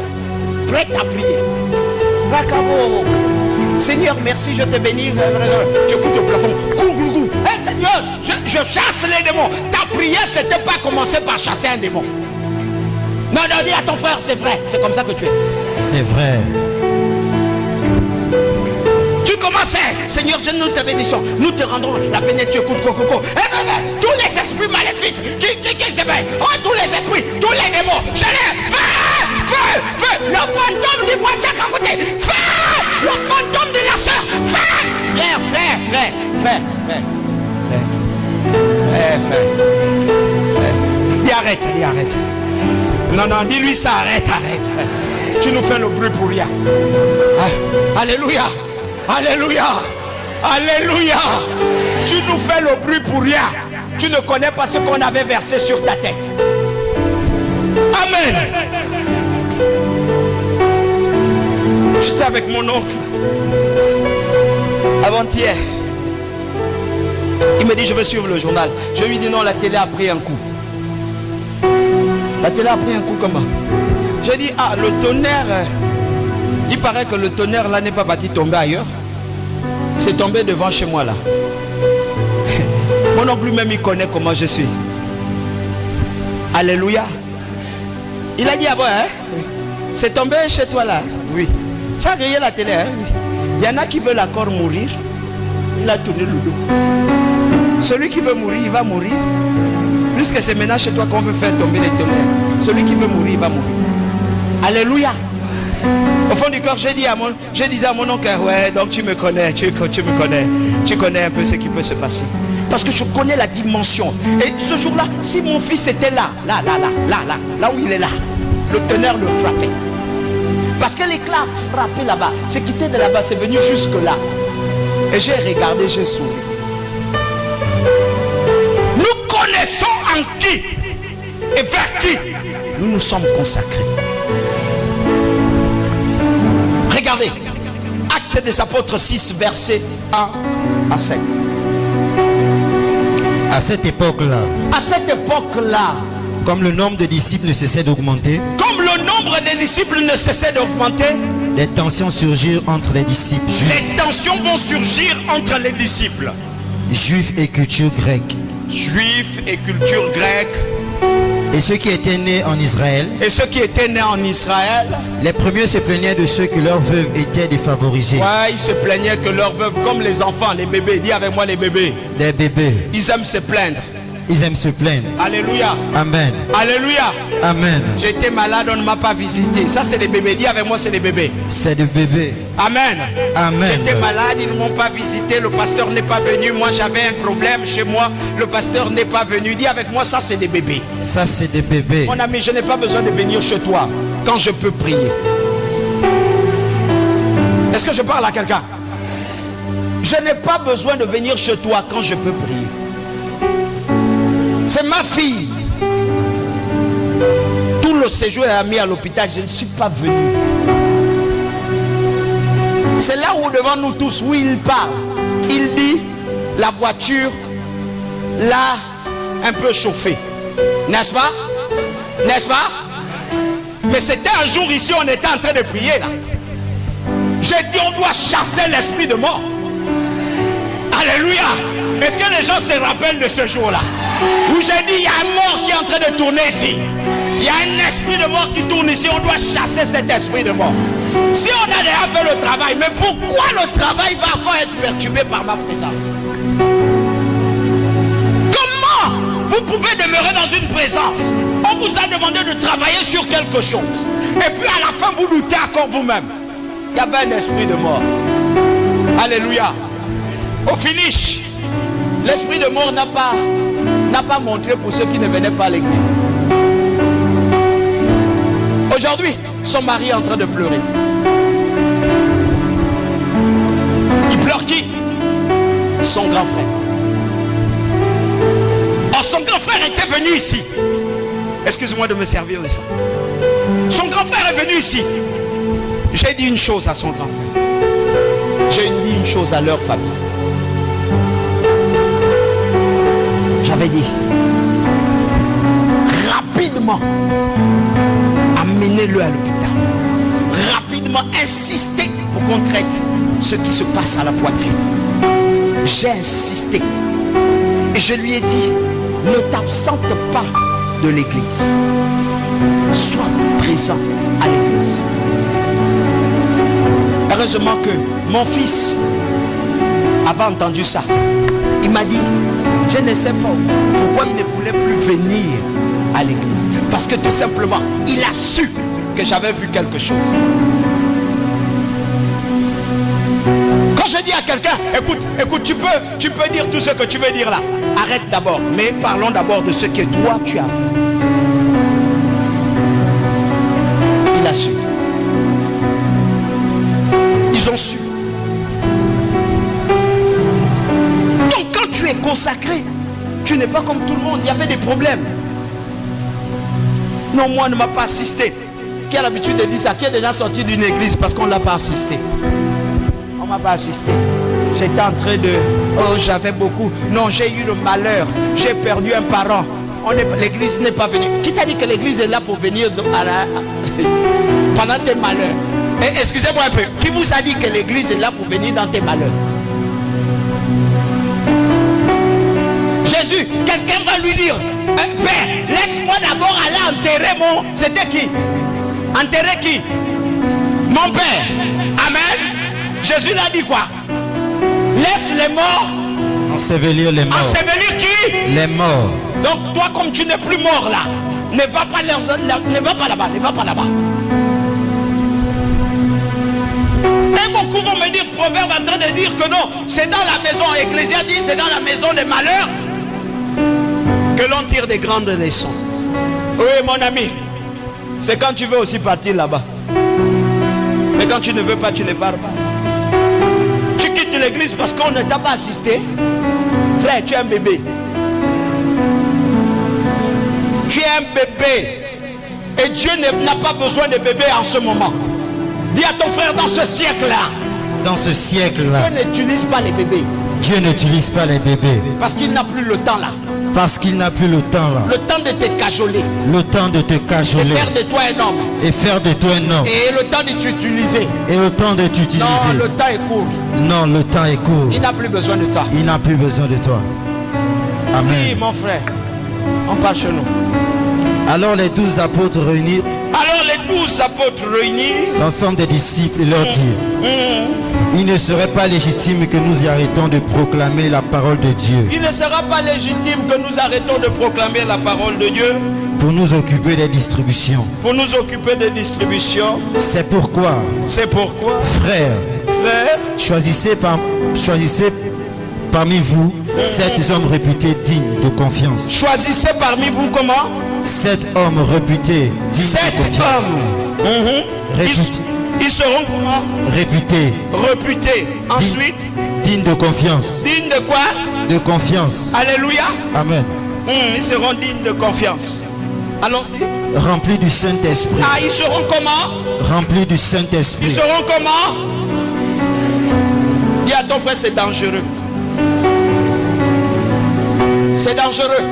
Prêt à prier. Seigneur, merci, je te bénis. Tu écoutes au plafond. Hey, Seigneur, je chasse les démons. Ta prière, c'était pas commencer par chasser un démon. Non, non, dis à ton frère, c'est vrai. C'est comme ça que tu es. C'est vrai. Tu commences, Seigneur, nous te bénissons. Nous te rendons la fenêtre, tu écoutes, coco. Tous les esprits maléfiques qui s'éveillent. Oh, tous les esprits, tous les démons. Je les feu. Le fantôme du voisin à côté. Feu. Le fantôme de la soeur. Feu. Frère. Dis arrête. Non, dis-lui ça, arrête, frère. Tu nous fais le bruit pour rien. Alléluia. Tu nous fais le bruit pour rien. Tu ne connais pas ce qu'on avait versé sur ta tête. Amen. J'étais avec mon oncle avant-hier. Il me dit: je veux suivre le journal. Je lui dis: non, la télé a pris un coup. La télé a pris un coup comment? J'ai dit: ah, le tonnerre. Il paraît que le tonnerre là n'est pas parti tomber ailleurs. C'est tombé devant chez moi là. Mon oncle lui-même il connaît comment je suis. Alléluia. Il a dit: ah bon, hein? C'est tombé chez toi là. Oui. Ça a grillé la télé, hein? Oui. Il y en a qui veulent encore mourir. Il a tourné le dos. Celui qui veut mourir, il va mourir. Puisque c'est maintenant chez toi qu'on veut faire tomber les tonnerres. Celui qui veut mourir, il va mourir. Alléluia. Au fond du corps, je disais à mon oncle: ouais, donc tu me connais, tu connais un peu ce qui peut se passer. Parce que je connais la dimension. Et ce jour-là, si mon fils était là où il est là, le tonnerre le frappait. Parce que l'éclat a frappé là-bas. C'est quitté de là-bas, c'est venu jusque là. Et j'ai regardé, j'ai souri. Nous connaissons en qui et vers qui nous nous sommes consacrés. Regardez, Actes des Apôtres 6, versets 1 à 7. À cette époque-là, comme le nombre de disciples ne cessait d'augmenter, des tensions surgirent entre les disciples juifs. Les tensions vont surgir entre les disciples. Juifs et culture grecque. Et ceux qui étaient nés en Israël. Les premiers se plaignaient de ceux que leurs veuves étaient défavorisées. Ouais, ils se plaignaient que leurs veuves, comme les enfants, les bébés. Dis avec moi les bébés. Des bébés. Ils aiment se plaindre. Ils aiment se plaindre. Alléluia. Amen. Alléluia. Amen. J'étais malade, on ne m'a pas visité. Ça, c'est des bébés. Dis avec moi, c'est des bébés. C'est des bébés. Amen. Amen. J'étais malade, ils ne m'ont pas visité. Le pasteur n'est pas venu. Moi, j'avais un problème chez moi. Le pasteur n'est pas venu. Dis avec moi, ça, c'est des bébés. Ça, c'est des bébés. Mon ami, je n'ai pas besoin de venir chez toi quand je peux prier. Est-ce que je parle à quelqu'un? Je n'ai pas besoin de venir chez toi quand je peux prier. C'est ma fille. Tout le séjour est mis à l'hôpital, je ne suis pas venu. C'est là où devant nous tous, où il parle. Il dit, la voiture l'a un peu chauffée. N'est-ce pas? N'est-ce pas? Mais c'était un jour ici, on était en train de prier là. J'ai dit, on doit chasser l'esprit de mort. Alléluia. Est-ce que les gens se rappellent de ce jour-là? Où j'ai dit, il y a un mort qui est en train de tourner ici. Il y a un esprit de mort qui tourne ici. On doit chasser cet esprit de mort. Si on a déjà fait le travail, mais pourquoi le travail va encore être perturbé par ma présence? Comment vous pouvez demeurer dans une présence? On vous a demandé de travailler sur quelque chose. Et puis à la fin, vous doutez encore vous-même. Il y avait un esprit de mort. Alléluia. Au finish, l'esprit de mort n'a pas montré pour ceux qui ne venaient pas à l'église. Aujourd'hui, son mari est en train de pleurer. Il pleure qui? Son grand frère. Oh, son grand frère était venu ici. Excuse-moi de me servir de ça. Son grand frère est venu ici. J'ai dit une chose à son grand frère. J'ai dit une chose à leur famille. J'avais dit, rapidement, amenez-le à l'hôpital. Rapidement, insistez pour qu'on traite ce qui se passe à la poitrine. J'ai insisté. Et je lui ai dit, ne t'absente pas de l'église. Sois présent à l'église. Heureusement que mon fils avait entendu ça. Il m'a dit, je ne sais pas pourquoi il ne voulait plus venir à l'église. Parce que tout simplement, il a su que j'avais vu quelque chose. Quand je dis à quelqu'un, écoute, tu peux dire tout ce que tu veux dire là. Arrête d'abord, mais parlons d'abord de ce que toi tu as fait. Il a su. Ils ont su. Donc quand tu es consacré, tu n'es pas comme tout le monde. Il y avait des problèmes. Non, moi on ne m'a pas assisté. Qui a l'habitude de dire ça? Qui est déjà sorti d'une église parce qu'on ne l'a pas assisté? On ne m'a pas assisté. J'étais en train de... Oh, j'avais beaucoup. Non, j'ai eu le malheur. J'ai perdu un parent. L'église n'est pas venue. Qui t'a dit que l'église est là pour venir pendant tes malheurs? Excusez-moi un peu. Qui vous a dit que l'église est là pour venir dans tes malheurs? Jésus, quelqu'un va lui dire, Père, laisse-moi d'abord aller enterrer mon... C'était qui? Enterrer qui? Mon Père. Amen. Jésus l'a dit quoi? Laisse les morts ensevelir les morts. Ensevelir qui? Les morts. Donc toi, comme tu n'es plus mort là, ne va pas là-bas, ne va pas là-bas. Et beaucoup vont me dire, Proverbe en train de dire que non, c'est dans la maison, Ecclésiaste dit, c'est dans la maison des malheurs que l'on tire des grandes leçons. Oui, mon ami, c'est quand tu veux aussi partir là-bas. Mais quand tu ne veux pas, tu ne pars pas. Tu quittes l'église parce qu'on ne t'a pas assisté. Frère, tu es un bébé. Tu es un bébé. Et Dieu n'a pas besoin de bébés en ce moment. Dis à ton frère, dans ce siècle-là. Dans ce siècle-là. Dieu n'utilise pas les bébés. Dieu n'utilise pas les bébés. Parce qu'il n'a plus le temps là. Parce qu'il n'a plus le temps là. Le temps de te cajoler. Le temps de te cajoler. Et faire de toi un homme. Et faire de toi un homme. Et le temps de t'utiliser. Et le temps de t'utiliser. Non, le temps est court. Non, le temps est court. Il n'a plus besoin de toi. Il n'a plus besoin de toi. Amen. Oui, mon frère. On part chez nous. Alors les 12 apôtres réunis Alors les 12 apôtres réunis, l'ensemble des disciples leur dirent, il ne serait pas légitime que nous y arrêtons de proclamer la parole de Dieu. Il ne sera pas légitime que nous arrêtons de proclamer la parole de Dieu pour nous occuper des distributions. Pour nous occuper des distributions. C'est pourquoi, frères, choisissez parmi vous 7 hommes réputés dignes de confiance. Choisissez parmi vous comment? 7 hommes réputés dignes de confiance. 7 hommes. Réputés. Ils seront comment? Réputés. Réputés. Ensuite, dignes de confiance. Dignes de quoi? De confiance. Alléluia. Amen. Ils seront dignes de confiance. Allons-y. Remplis du Saint-Esprit. Ah, ils seront comment? Remplis du Saint-Esprit. Ils seront comment? Dis à ton frère, c'est dangereux. C'est dangereux.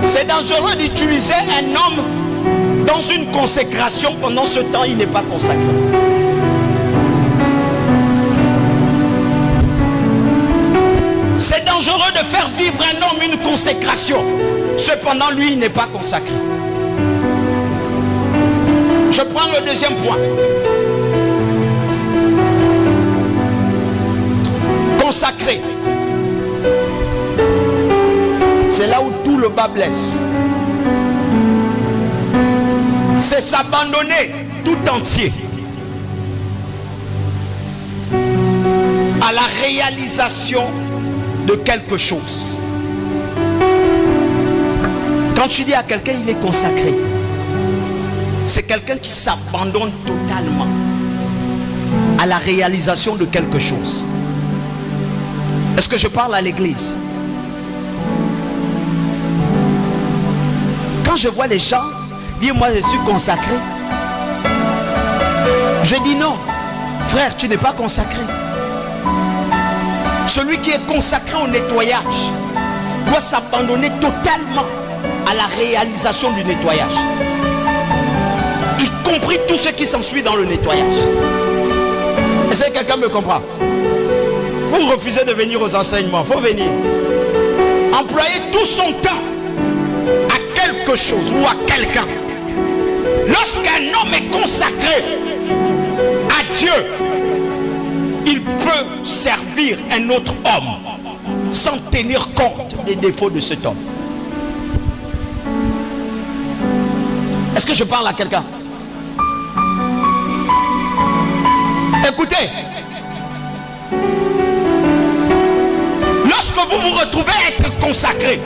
C'est dangereux d'utiliser un homme dans une consécration pendant ce temps il n'est pas consacré. C'est dangereux de faire vivre un homme une consécration. Cependant, lui, il n'est pas consacré. Je prends le deuxième point. Consacré. C'est là où tout le bas blesse. C'est s'abandonner tout entier à la réalisation de quelque chose. Quand tu dis à quelqu'un il est consacré, c'est quelqu'un qui s'abandonne totalement à la réalisation de quelque chose. Est-ce que je parle à l'église? Quand je vois les gens dire moi je suis consacré, je dis non, frère, tu n'es pas consacré. Celui qui est consacré au nettoyage doit s'abandonner totalement à la réalisation du nettoyage, y compris tout ce qui s'ensuit dans le nettoyage. Est-ce que quelqu'un me comprend? Vous refusez de venir aux enseignements, il faut venir. Employer tout son temps à quelque chose ou à quelqu'un. Lorsqu'un homme est consacré à Dieu, il peut servir un autre homme sans tenir compte des défauts de cet homme. Est-ce que je parle à quelqu'un? Écoutez, lorsque vous vous retrouvez à être consacré,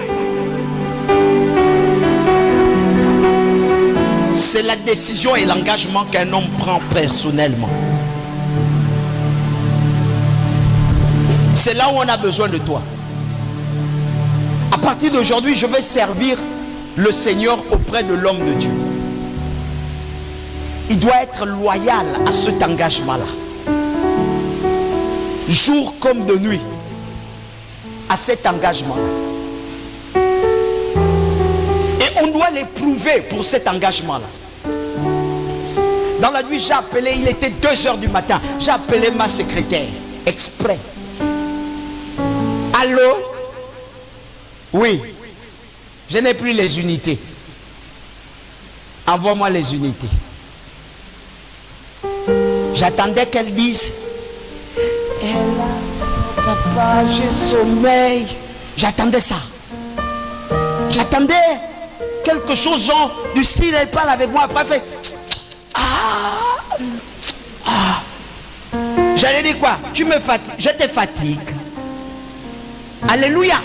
c'est la décision et l'engagement qu'un homme prend personnellement. C'est là où on a besoin de toi. À partir d'aujourd'hui, je vais servir le Seigneur auprès de l'homme de Dieu. Il doit être loyal à cet engagement-là. Jour comme de nuit, à cet engagement-là. Et on doit l'éprouver pour cet engagement-là. Dans la nuit, j'ai appelé, il était 2h du matin, j'ai appelé ma secrétaire, exprès. Allô? Oui. Je n'ai plus les unités. Envoie-moi les unités. J'attendais qu'elle dise, papa, j'ai sommeil. J'attendais ça. J'attendais quelque chose genre du style, elle parle avec moi, après elle fait J'allais dire quoi? Tu me fatigues, je te fatigue. Alléluia.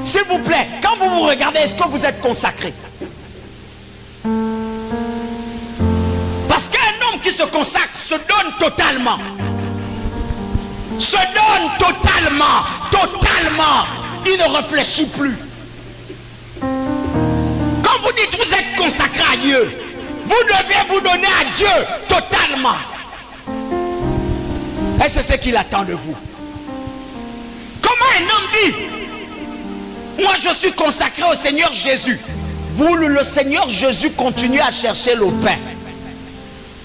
S'il vous plaît, quand vous vous regardez, est-ce que vous êtes consacré? Parce qu'un homme qui se consacre se donne totalement. Se donne totalement. Totalement. Il ne réfléchit plus. Quand vous dites vous êtes consacré à Dieu, vous devez vous donner à Dieu totalement. Et c'est ce qu'il attend de vous. Comment un homme dit, moi je suis consacré au Seigneur Jésus. Vous, le Seigneur Jésus continue à chercher le pain.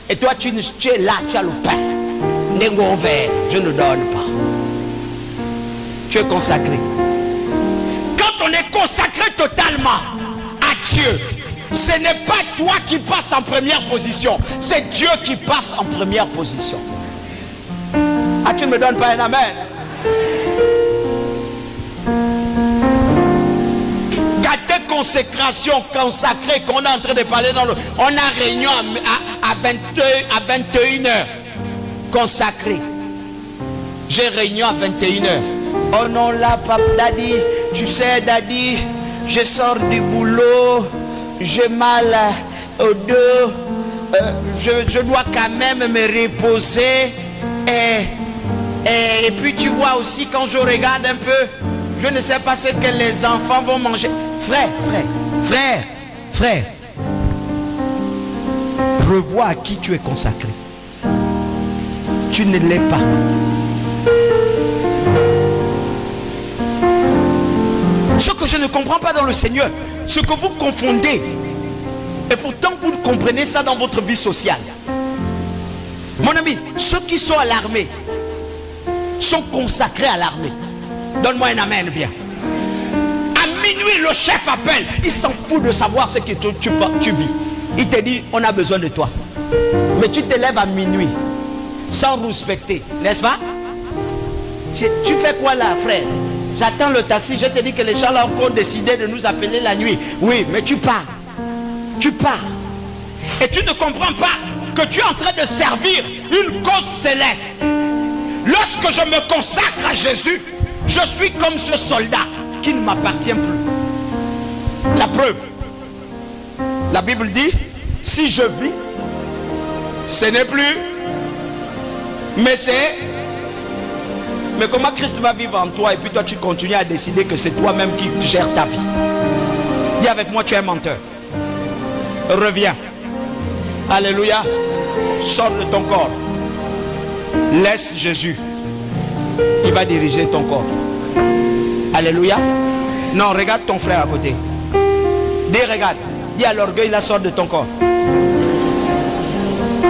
Et toi tu es là, tu as le pain. Négo vert, je ne donne pas. Tu es consacré. Quand on est consacré totalement à Dieu, Ce n'est pas toi qui passes en première position. C'est Dieu qui passe en première position. Ah, tu ne me donnes pas un amen? Gâter consécration, consacrée qu'on est en train de parler dans le... On a réunion à 21h. Consacré. J'ai réunion à 21h. Oh non là, papa, daddy, tu sais daddy, je sors du boulot, j'ai mal au dos, je dois quand même me reposer. Et puis tu vois aussi quand je regarde un peu, je ne sais pas ce que les enfants vont manger. Frère, revois à qui tu es consacré. Tu ne l'es pas. Ce que je ne comprends pas dans le Seigneur, ce que vous confondez, et pourtant vous comprenez ça dans votre vie sociale. Mon ami, ceux qui sont à l'armée sont consacrés à l'armée. Donne-moi un amen bien. À minuit, le chef appelle. Il s'en fout de savoir ce que tu vis. Il te dit, on a besoin de toi. Mais tu te lèves à minuit sans respecter, n'est-ce pas? Tu fais quoi là, frère? J'attends le taxi, je te dis que les gens là ont encore décidé de nous appeler la nuit. Oui, mais tu pars. Tu pars. Et tu ne comprends pas que tu es en train de servir une cause céleste. Lorsque je me consacre à Jésus, je suis comme ce soldat qui ne m'appartient plus. La preuve. La Bible dit, si je vis, ce n'est plus, mais c'est... Mais comment Christ va vivre en toi et puis toi tu continues à décider que c'est toi-même qui gères ta vie? Dis avec moi, tu es un menteur. Reviens. Alléluia. Sors de ton corps. Laisse Jésus. Il va diriger ton corps. Alléluia. Non, regarde ton frère à côté. Dis, regarde. Dis à l'orgueil, la sort de ton corps.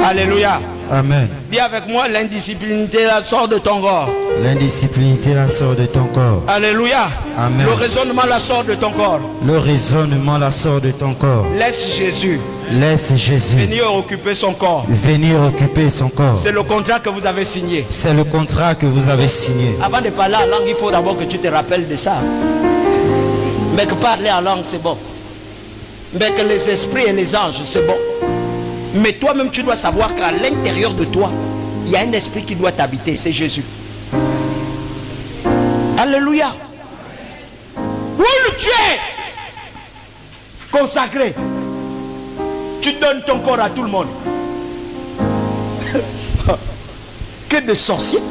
Alléluia. Amen. Dis avec moi, l'indisciplinité la sort de ton corps. L'indisciplinité la sort de ton corps. Alléluia. Amen. Le raisonnement la sort de ton corps. Le raisonnement la sort de ton corps. Laisse Jésus. Laisse Jésus venir occuper son corps. Venir occuper son corps. C'est le contrat que vous avez signé. C'est le contrat que vous avez signé. Avant de parler en langue, il faut d'abord que tu te rappelles de ça. Mais que parler en langue, c'est bon. Mais que les esprits et les anges, c'est bon. Mais toi-même, tu dois savoir qu'à l'intérieur de toi, il y a un esprit qui doit t'habiter, c'est Jésus. Alléluia. Où tu es consacré. Tu donnes ton corps à tout le monde. Que de sorciers.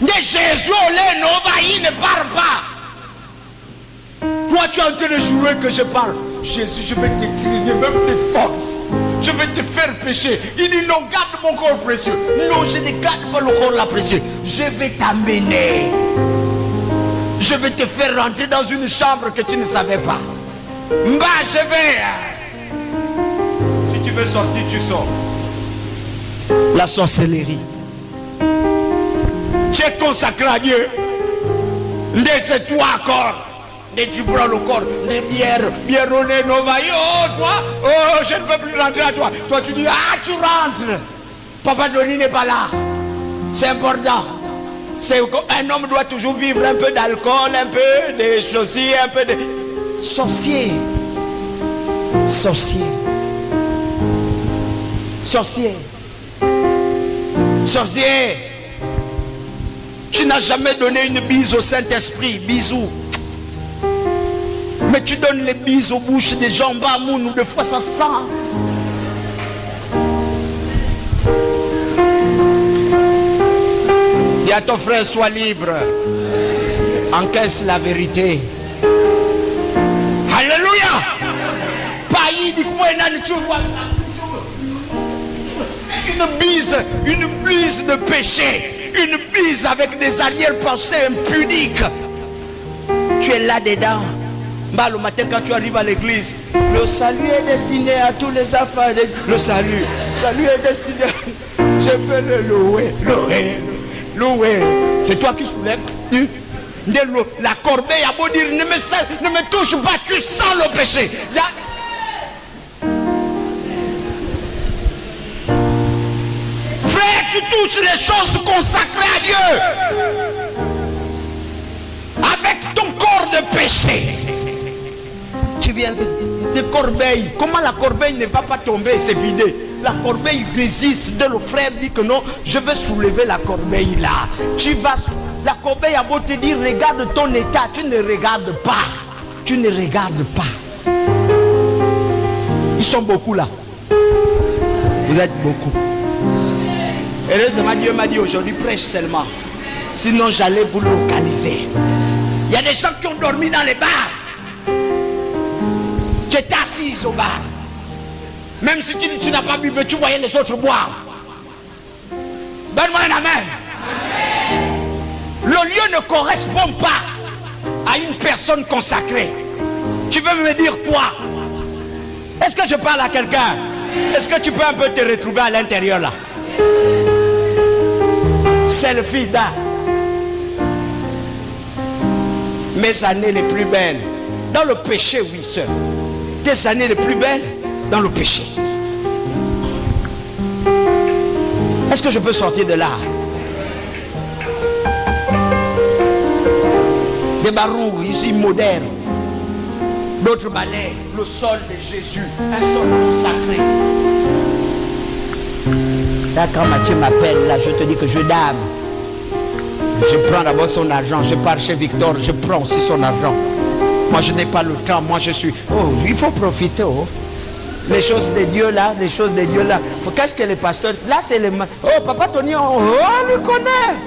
De Jésus, il ne parle pas. Toi, tu es en train de jouer que je parle. Jésus, je vais t'écrire même des forces. Je vais te faire pécher. Il dit non, garde mon corps précieux. Non, je ne garde pas le corps là précieux. Je vais t'amener. Je vais te faire rentrer dans une chambre que tu ne savais pas. Bah, je vais. Si tu veux sortir, tu sors. La sorcellerie. Tu es consacré à Dieu. C'est toi encore. Et tu prends le corps de bière René Novaï. Oh, toi, oh, je ne peux plus rentrer à toi. Toi, tu dis, ah, tu rentres. Papa Denis n'est pas là. C'est important. Un homme doit toujours vivre un peu d'alcool, un peu de chaussures, un peu de... Sorcier. Sorcier. Sorcier. Sorcier. Tu n'as jamais donné une bise au Saint-Esprit. Bisous. Mais tu donnes les bises aux bouches des gens Bamoun ou de fois ça sent. Dis à ton frère, sois libre. Encaisse la vérité. Alléluia. Une bise de péché. Une bise avec des arrière-pensées impudiques. Tu es là-dedans. Le matin quand tu arrives à l'église, le salut est destiné à tous les enfants. Le salut est destiné. Je peux le louer. C'est toi qui soulèves. La corbeille a beau dire ne me touche pas, tu sens le péché. Frère, tu touches les choses consacrées à Dieu avec ton corps de péché. Tu viens de corbeille. Comment la corbeille ne va pas tomber, c'est vidé. La corbeille résiste. Le frère dit que non, je veux soulever la corbeille là. Tu vas. La corbeille a beau te dire regarde ton état, tu ne regardes pas. Tu ne regardes pas. Ils sont beaucoup là. Vous êtes beaucoup. Heureusement Dieu m'a dit aujourd'hui prêche seulement. Sinon j'allais vous localiser. Il y a des gens qui ont dormi dans les bars. Tu étais assis au bar. Même si tu n'as pas bu, mais tu voyais les autres boire. Donne-moi un amen. Le lieu ne correspond pas à une personne consacrée. Tu veux me dire quoi? Est-ce que je parle à quelqu'un? Est-ce que tu peux un peu te retrouver à l'intérieur là? Selfie là. Mes années les plus belles dans le péché, oui sœur. Tes années les plus belles dans le péché. Est-ce que je peux sortir de là? Des barous ici modernes, d'autres balais, le sol de Jésus, un sol consacré. Là, quand Mathieu m'appelle, là, je te dis que je dame. Je prends d'abord son argent, je pars chez Victor, je prends aussi son argent. Moi, je n'ai pas le temps, moi, je suis... Oh, il faut profiter, oh. Les choses de Dieu, là, les choses de Dieu, là. Qu'est-ce que les pasteurs... Là, c'est les... Oh, Papa Tony, on le connaît.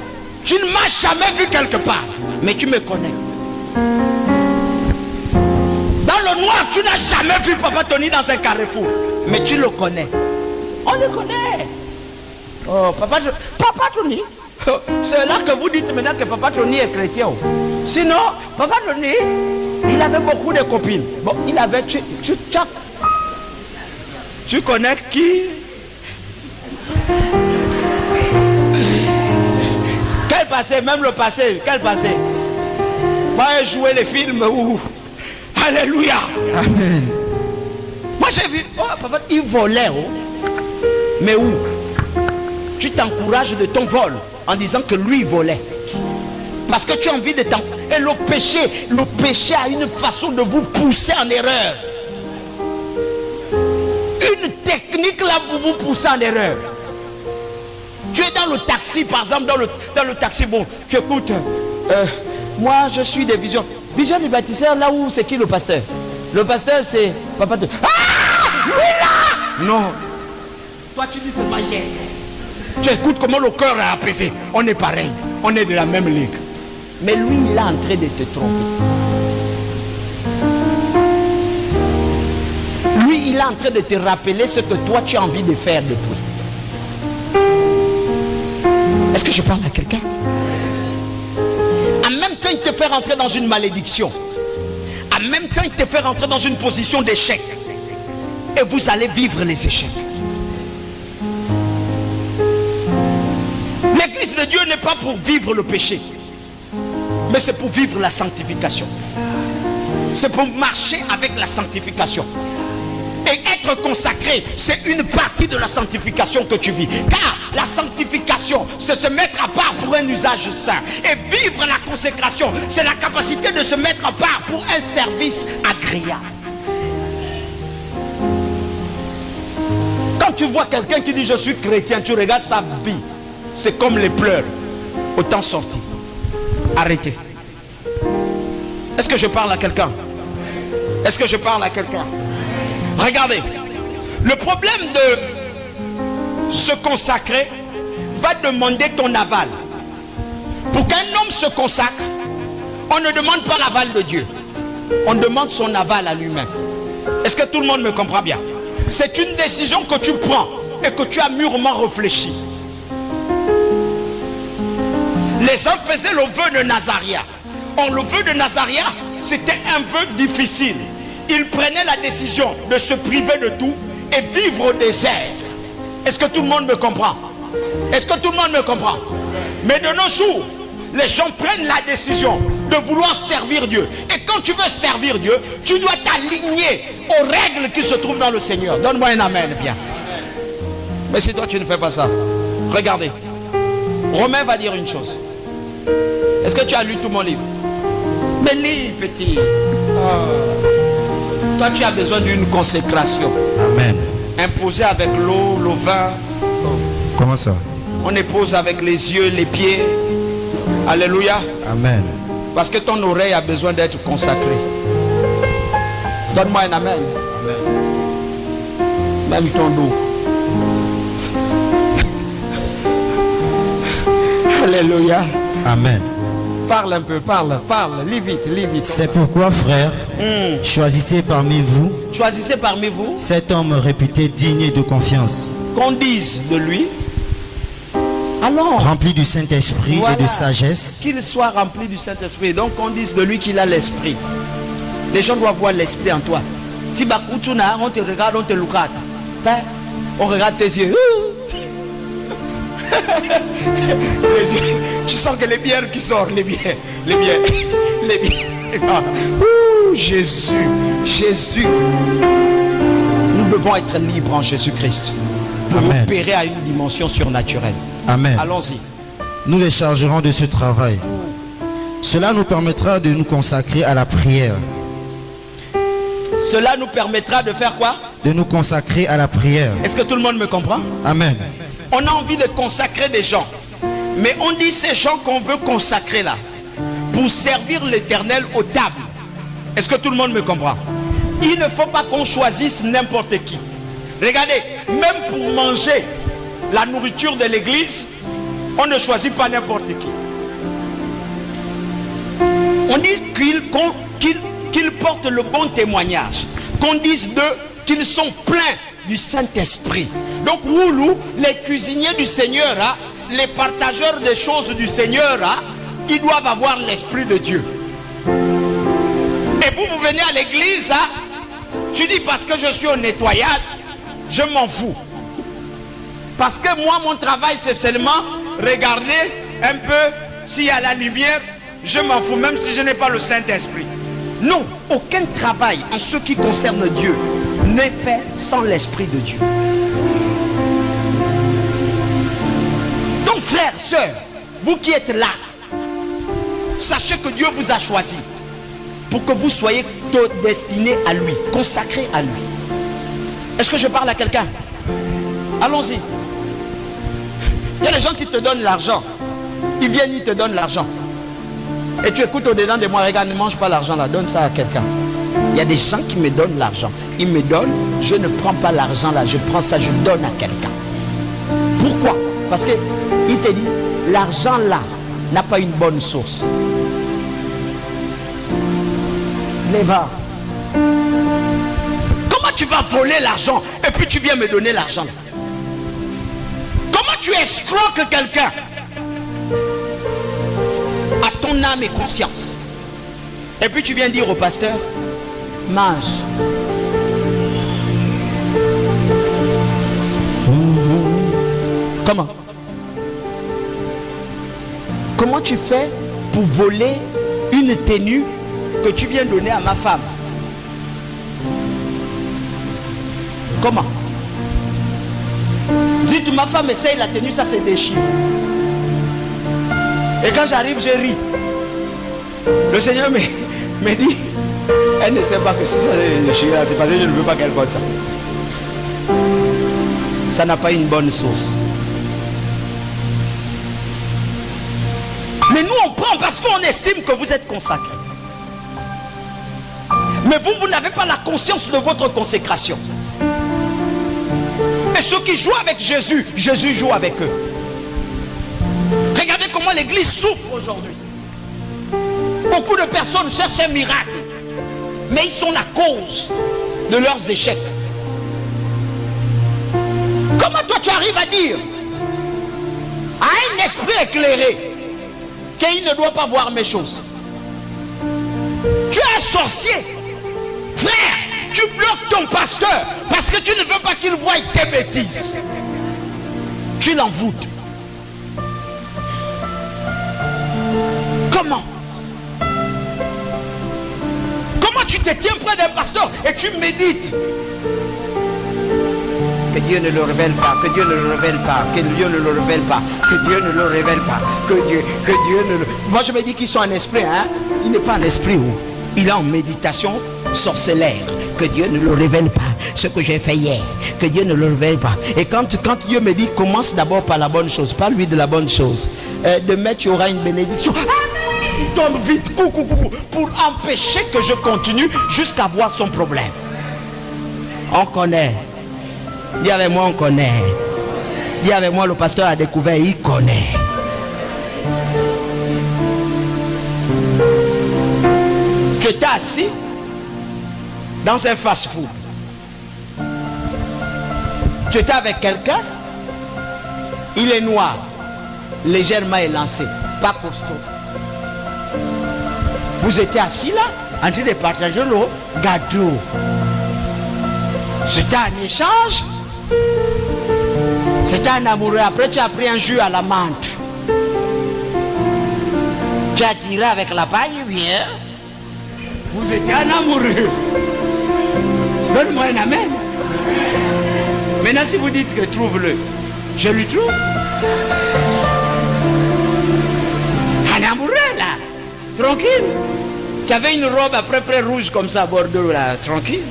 Tu ne m'as jamais vu quelque part, mais tu me connais. Dans le noir, tu n'as jamais vu Papa Tony dans un carrefour, mais tu le connais. On le connaît. Oh, Papa Tony, c'est là que vous dites maintenant que Papa Tony est chrétien. Sinon, Papa Tony, il avait beaucoup de copines. Bon, il avait... Tu connais qui? Quel passé? Même le passé, quel passé? Moi, j'ai joué les films où... Alléluia. Amen. Moi, j'ai vu... Oh, papa, il volait. Oh. Mais où? Tu t'encourages de ton vol en disant que lui, il volait. Parce que tu as envie de t'encourager. Et le péché a une façon de vous pousser en erreur. Une technique là pour vous pousser en erreur. Tu es dans le taxi, par exemple, dans le taxi, bon, tu écoutes, moi je suis des visions. Vision du bâtisseur, là où c'est qui le pasteur? Le pasteur c'est Papa de... Ah! Lui là! Non. Toi tu dis c'est pas hier. Tu écoutes comment le cœur est apaisé. On est pareil, on est de la même ligue. Mais lui il est en train de te tromper. Lui, il est en train de te rappeler ce que toi, tu as envie de faire depuis. Est-ce que je parle à quelqu'un? En même temps, il te fait rentrer dans une malédiction. En même temps, il te fait rentrer dans une position d'échec. Et vous allez vivre les échecs. L'église de Dieu n'est pas pour vivre le péché, mais c'est pour vivre la sanctification. C'est pour marcher avec la sanctification. Et être consacré, c'est une partie de la sanctification que tu vis. Car la sanctification, c'est se mettre à part pour un usage saint. Et vivre la consécration, c'est la capacité de se mettre à part pour un service agréable. Quand tu vois quelqu'un qui dit je suis chrétien, tu regardes sa vie, c'est comme les pleurs. Autant sortir. Arrêtez. Est-ce que je parle à quelqu'un? Est-ce que je parle à quelqu'un? Regardez, le problème de se consacrer va demander ton aval. Pour qu'un homme se consacre, on ne demande pas l'aval de Dieu. On demande son aval à lui-même. Est-ce que tout le monde me comprend bien? C'est une décision que tu prends et que tu as mûrement réfléchi. Les gens faisaient le vœu de Nazaria. Or, le vœu de Nazaria, c'était un vœu difficile. Il prenait la décision de se priver de tout et vivre au désert. Est-ce que tout le monde me comprend? Est-ce que tout le monde me comprend? Mais de nos jours, les gens prennent la décision de vouloir servir Dieu. Et quand tu veux servir Dieu, tu dois t'aligner aux règles qui se trouvent dans le Seigneur. Donne-moi un amen, bien. Mais si toi tu ne fais pas ça, regardez. Romain va dire une chose. Est-ce que tu as lu tout mon livre? Mais lis, petit. Toi, tu as besoin d'une consécration. Amen. Imposée avec l'eau, le vin. Comment ça? On épose avec les yeux, les pieds. Alléluia. Amen. Parce que ton oreille a besoin d'être consacrée. Donne-moi un amen. Amen. Même ton dos. Alléluia. Amen. Parle un peu, parle. Lis vite. C'est pourquoi, frères, choisissez parmi vous Choisissez parmi vous cet homme réputé digne de confiance, qu'on dise de lui. Alors, rempli du Saint-Esprit voilà, et de sagesse, qu'il soit rempli du Saint-Esprit. Donc, on dise de lui qu'il a l'Esprit. Les gens doivent voir l'Esprit en toi. Si on te regarde, on te regarde. On regarde tes yeux. Les yeux. Tu sens que les bières qui sortent, les bières. Jésus. Nous devons être libres en Jésus-Christ pour Amen. opérer à une dimension surnaturelle. Amen. Allons-y. Nous les chargerons de ce travail. Cela nous permettra de nous consacrer à la prière. Cela nous permettra de faire quoi? De nous consacrer à la prière. Est-ce que tout le monde me comprend? Amen. On a envie de consacrer des gens. Mais on dit ces gens qu'on veut consacrer là pour servir l'Éternel aux tables. Est-ce que tout le monde me comprend? Il ne faut pas qu'on choisisse n'importe qui. Regardez, même pour manger la nourriture de l'église, on ne choisit pas n'importe qui. On dit qu'ils portent le bon témoignage. Qu'on dise d'eux qu'ils sont pleins du Saint-Esprit. Donc Woulou, les cuisiniers du Seigneur, les partageurs des choses du Seigneur, ils doivent avoir l'Esprit de Dieu. Et vous venez à l'église, tu dis parce que je suis au nettoyage, je m'en fous. Parce que moi, mon travail, c'est seulement regarder un peu s'il y a la lumière, je m'en fous, même si je n'ai pas le Saint-Esprit. Non, aucun travail en ce qui concerne Dieu n'est fait sans l'Esprit de Dieu. Donc, frères, sœurs, vous qui êtes là, sachez que Dieu vous a choisi pour que vous soyez destinés à lui, consacrés à lui. Est-ce que je parle à quelqu'un? Allons-y. Il y a des gens qui te donnent l'argent. Ils viennent, ils te donnent l'argent. Et tu écoutes au-dedans de moi, regarde, ne mange pas l'argent là, donne ça à quelqu'un. Il y a des gens qui me donnent l'argent. Ils me donnent, je ne prends pas l'argent là, je prends ça, je donne à quelqu'un. Pourquoi? Parce qu'il te dit, l'argent là n'a pas une bonne source. Léva. Comment tu vas voler l'argent et puis tu viens me donner l'argent là? Comment tu escroques quelqu'un? À ton âme et conscience. Et puis tu viens dire au pasteur, mange. Comment? Comment tu fais pour voler une tenue que tu viens donner à ma femme? Comment? Dites, ma femme essaye la tenue, ça c'est déchiré. Et quand j'arrive, je ris. Le Seigneur me dit, elle ne sait pas que si ça c'est déchiré, c'est parce que je ne veux pas qu'elle porte ça. Ça n'a pas une bonne source. Mais nous on prend parce qu'on estime que vous êtes consacrés. Mais vous n'avez pas la conscience de votre consécration. Et ceux qui jouent avec Jésus, Jésus joue avec eux. Regardez comment l'église souffre aujourd'hui. Beaucoup de personnes cherchent un miracle, mais ils sont la cause de leurs échecs. Comment toi tu arrives à dire à un esprit éclairé qu'il ne doit pas voir mes choses? Tu es un sorcier. Frère, tu bloques ton pasteur parce que tu ne veux pas qu'il voie tes bêtises. Tu l'envoûtes. Comment? Comment tu te tiens près d'un pasteur et tu médites? Que Dieu ne le révèle pas, que Dieu ne le révèle pas, que Dieu ne le révèle pas, que Dieu ne le révèle pas, que Dieu ne le... Moi je me dis qu'ils sont en esprit, hein? Il n'est pas en esprit, où il est en méditation sorcellaire. Que Dieu ne le révèle pas, ce que j'ai fait hier, que Dieu ne le révèle pas. Et quand Dieu me dit, commence d'abord par la bonne chose, parle-lui de la bonne chose. Demain tu auras une bénédiction. Il tombe vite, coucou, pour empêcher que je continue jusqu'à voir son problème. On connaît. Dis avec moi, on connaît. Dis avec moi, le pasteur a découvert, il connaît. Tu étais assis dans un fast-food. Tu étais avec quelqu'un, il est noir, légèrement élancé, pas costaud. Vous étiez assis là, en train de partager le gâteau. C'était un échange. C'était un amoureux. Après, tu as pris un jus à la menthe. Tu as tiré avec la paille, bien. Vous étiez un amoureux. Donne-moi un amen. Maintenant, si vous dites que trouve-le, je lui trouve. Un amoureux, là. Tranquille. Tu avais une robe à peu près rouge comme ça à Bordeaux, là. Tranquille.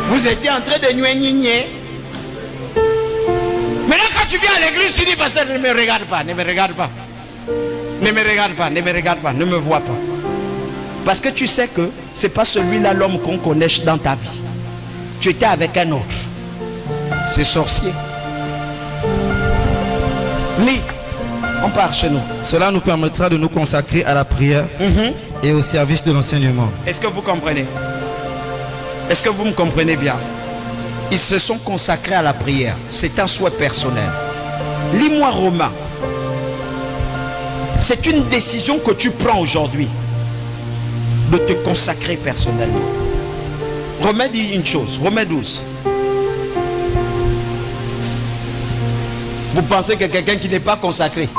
Vous étiez en train de gnaigner. Maintenant, quand tu viens à l'église, tu dis, pasteur, ne me regarde pas, ne me regarde pas. Ne me regarde pas, ne me regarde pas, ne me vois pas. Parce que tu sais que ce n'est pas celui-là l'homme qu'on connaît dans ta vie. Tu étais avec un autre. C'est sorcier. Lis. On part chez nous. Cela nous permettra de nous consacrer à la prière et au service de l'enseignement. Est-ce que vous comprenez? Est-ce que vous me comprenez bien? Ils se sont consacrés à la prière. C'est un souhait personnel. Lis-moi Romains. C'est une décision que tu prends aujourd'hui de te consacrer personnellement. Romains dit une chose. Romains 12. Vous pensez que quelqu'un qui n'est pas consacré,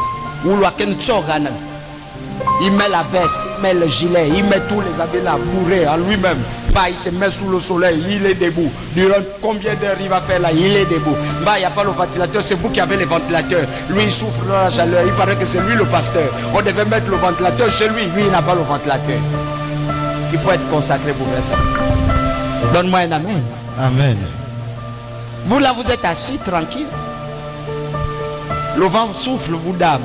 il met la veste, il met le gilet, il met tous les habits là, bourré en lui-même. Bah, il se met sous le soleil, il est debout. Durant combien d'heures il va faire là? Il est debout. Bah, il n'y a pas le ventilateur, c'est vous qui avez les ventilateurs. Lui, il souffre de la chaleur. Il paraît que c'est lui le pasteur. On devait mettre le ventilateur chez lui. Lui, il n'a pas le ventilateur. Il faut être consacré pour faire ça. Donne-moi un amen. Amen. Vous là, vous êtes assis tranquille. Le vent souffle, vous dame.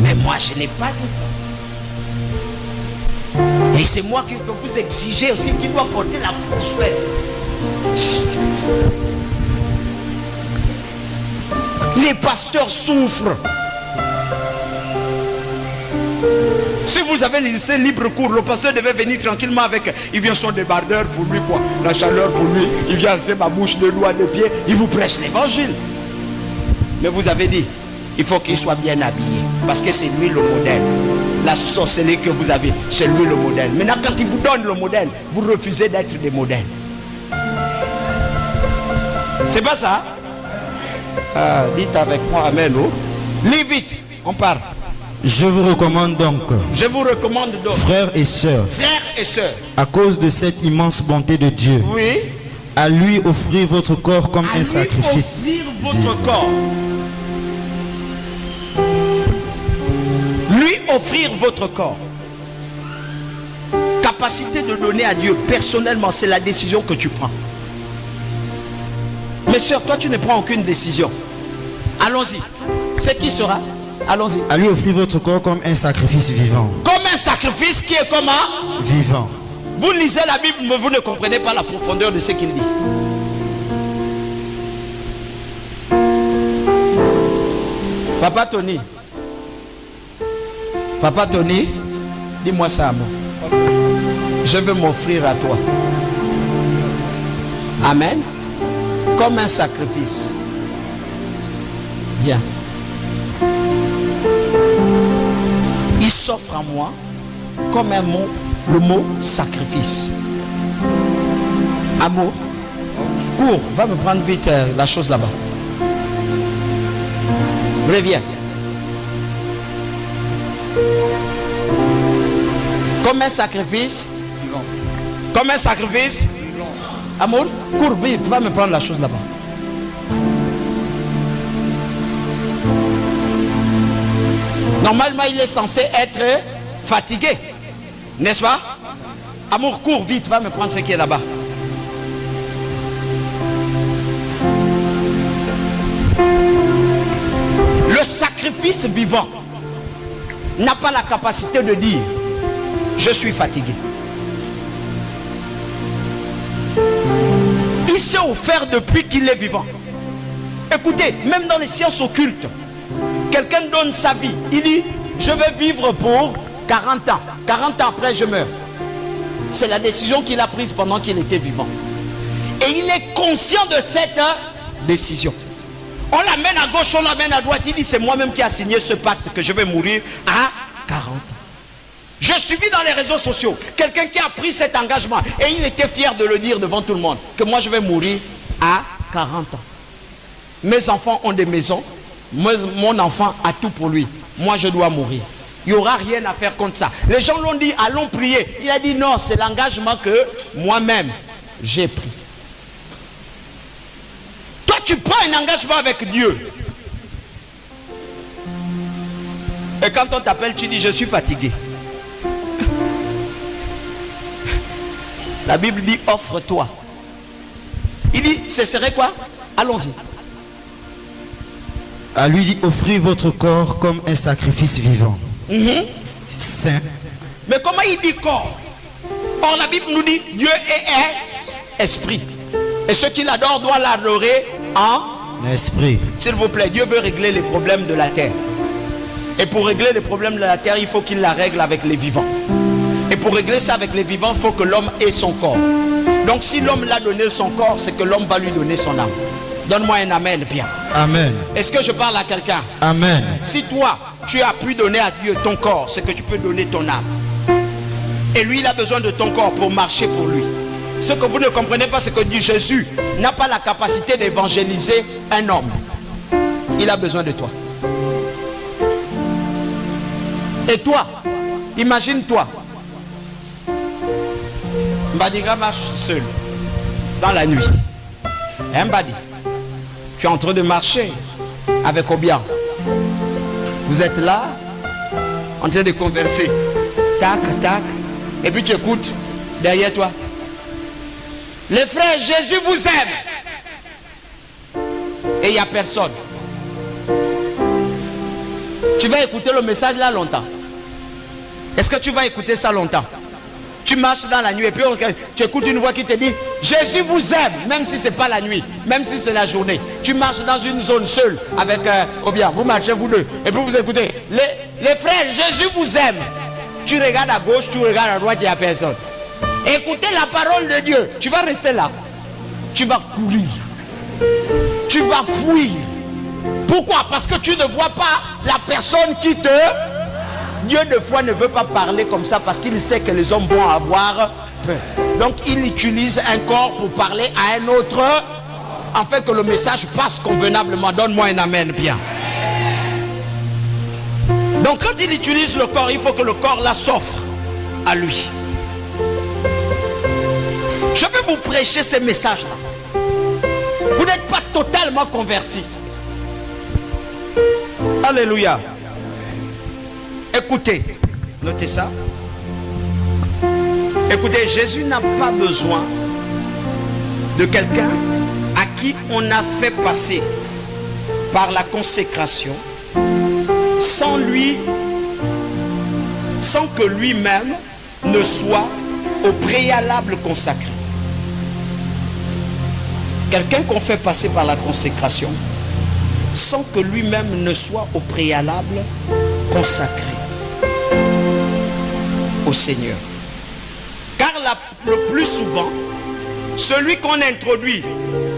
Mais moi, je n'ai pas de vent. Et c'est moi qui peux vous exiger aussi qui doit porter la pousse ouest. Les pasteurs souffrent. Si vous avez laissé libre cours, le pasteur devait venir tranquillement avec. Il vient son débardeur pour lui, quoi. La chaleur pour lui. Il vient c'est ma bouche de doigts de pied. Il vous prêche l'évangile. Mais vous avez dit, il faut qu'il soit bien habillé. Parce que c'est lui le modèle. La sorcellerie que vous avez, c'est lui le modèle. Maintenant, quand il vous donne le modèle, vous refusez d'être des modèles. C'est pas ça? Dites avec moi, amen. Oh. Lis vite, on part. Je vous recommande donc, frères et sœurs, à cause de cette immense bonté de Dieu, oui, à lui offrir votre corps comme un sacrifice. Lui offrir votre corps. Capacité de donner à Dieu personnellement, c'est la décision que tu prends. Mais sœur, toi tu ne prends aucune décision. Allons-y. C'est qui sera? Allons-y. À lui offrir votre corps comme un sacrifice vivant. Comme un sacrifice qui est comment? Vivant. Vous lisez la Bible, mais vous ne comprenez pas la profondeur de ce qu'il dit. Papa Tony. Papa Tony, dis-moi ça, amour. Je veux m'offrir à toi. Amen. Comme un sacrifice. Bien. Il s'offre à moi comme un mot, le mot sacrifice. Amour, cours, va me prendre vite la chose là-bas. Reviens. Comme un sacrifice. Comme un sacrifice. Amour, cours vite, tu vas me prendre la chose là-bas. Normalement, il est censé être fatigué. N'est-ce pas? Amour, cours vite, va me prendre ce qui est là-bas. Le sacrifice vivant n'a pas la capacité de dire je suis fatigué. Il s'est offert depuis qu'il est vivant. Écoutez, même dans les sciences occultes, quelqu'un donne sa vie. Il dit je vais vivre pour 40 ans. 40 ans après je meurs. C'est la décision qu'il a prise pendant qu'il était vivant. Et il est conscient de cette décision. On l'amène à gauche, on l'amène à droite. Il dit c'est moi-même qui a signé ce pacte que je vais mourir à 40 ans. Je suis vu dans les réseaux sociaux quelqu'un qui a pris cet engagement et il était fier de le dire devant tout le monde que moi je vais mourir à 40 ans. Mes enfants ont des maisons, mon enfant a tout pour lui. Moi je dois mourir. Il n'y aura rien à faire contre ça. Les gens l'ont dit allons prier. Il a dit non, c'est l'engagement que moi-même j'ai pris. Toi tu prends un engagement avec Dieu. Et quand on t'appelle tu dis je suis fatigué. La Bible dit offre-toi. Il dit ce serait quoi? Allons-y. À lui dit offrir votre corps comme un sacrifice vivant. Saint. Mais comment il dit corps? Or la Bible nous dit Dieu est esprit. Et ceux qui l'adorent doivent l'adorer en esprit. S'il vous plaît, Dieu veut régler les problèmes de la terre. Et pour régler les problèmes de la terre, il faut qu'il la règle avec les vivants. Et pour régler ça avec les vivants, il faut que l'homme ait son corps. Donc si l'homme l'a donné son corps, c'est que l'homme va lui donner son âme. Donne-moi un amen bien. Amen. Est-ce que je parle à quelqu'un? Amen. Si toi, tu as pu donner à Dieu ton corps, c'est que tu peux donner ton âme. Et lui, il a besoin de ton corps pour marcher pour lui. Ce que vous ne comprenez pas, c'est que Jésus n'a pas la capacité d'évangéliser un homme. Il a besoin de toi. Et toi, imagine-toi. Mbadiga marche seul dans la nuit. Et Mbadi, tu es en train de marcher avec Obiang. Vous êtes là, en train de converser. Tac, tac. Et puis tu écoutes derrière toi. Les frères, Jésus vous aime. Et il n'y a personne. Tu vas écouter le message là longtemps. Est-ce que tu vas écouter ça longtemps? Tu marches dans la nuit et puis tu écoutes une voix qui te dit Jésus vous aime, même si ce n'est pas la nuit, même si c'est la journée. Tu marches dans une zone seule avec Obiang, vous marchez vous deux et puis vous écoutez les frères, Jésus vous aime. Tu regardes à gauche, tu regardes à droite, il n'y a personne. Écoutez la parole de Dieu. Tu vas rester là. Tu vas courir. Tu vas fuir. Pourquoi? Parce que tu ne vois pas la personne qui te... Dieu de foi ne veut pas parler comme ça parce qu'il sait que les hommes vont avoir peur. Donc il utilise un corps pour parler à un autre afin que le message passe convenablement. Donne-moi un amen bien. Donc quand il utilise le corps, il faut que le corps là s'offre à lui. Je vais vous prêcher ces messages-là. Vous n'êtes pas totalement convertis. Alléluia. Écoutez, notez ça. Écoutez, Jésus n'a pas besoin de quelqu'un à qui on a fait passer par la consécration sans que lui-même ne soit au préalable consacré. Quelqu'un qu'on fait passer par la consécration sans que lui-même ne soit au préalable consacré au Seigneur. Car le plus souvent, celui qu'on introduit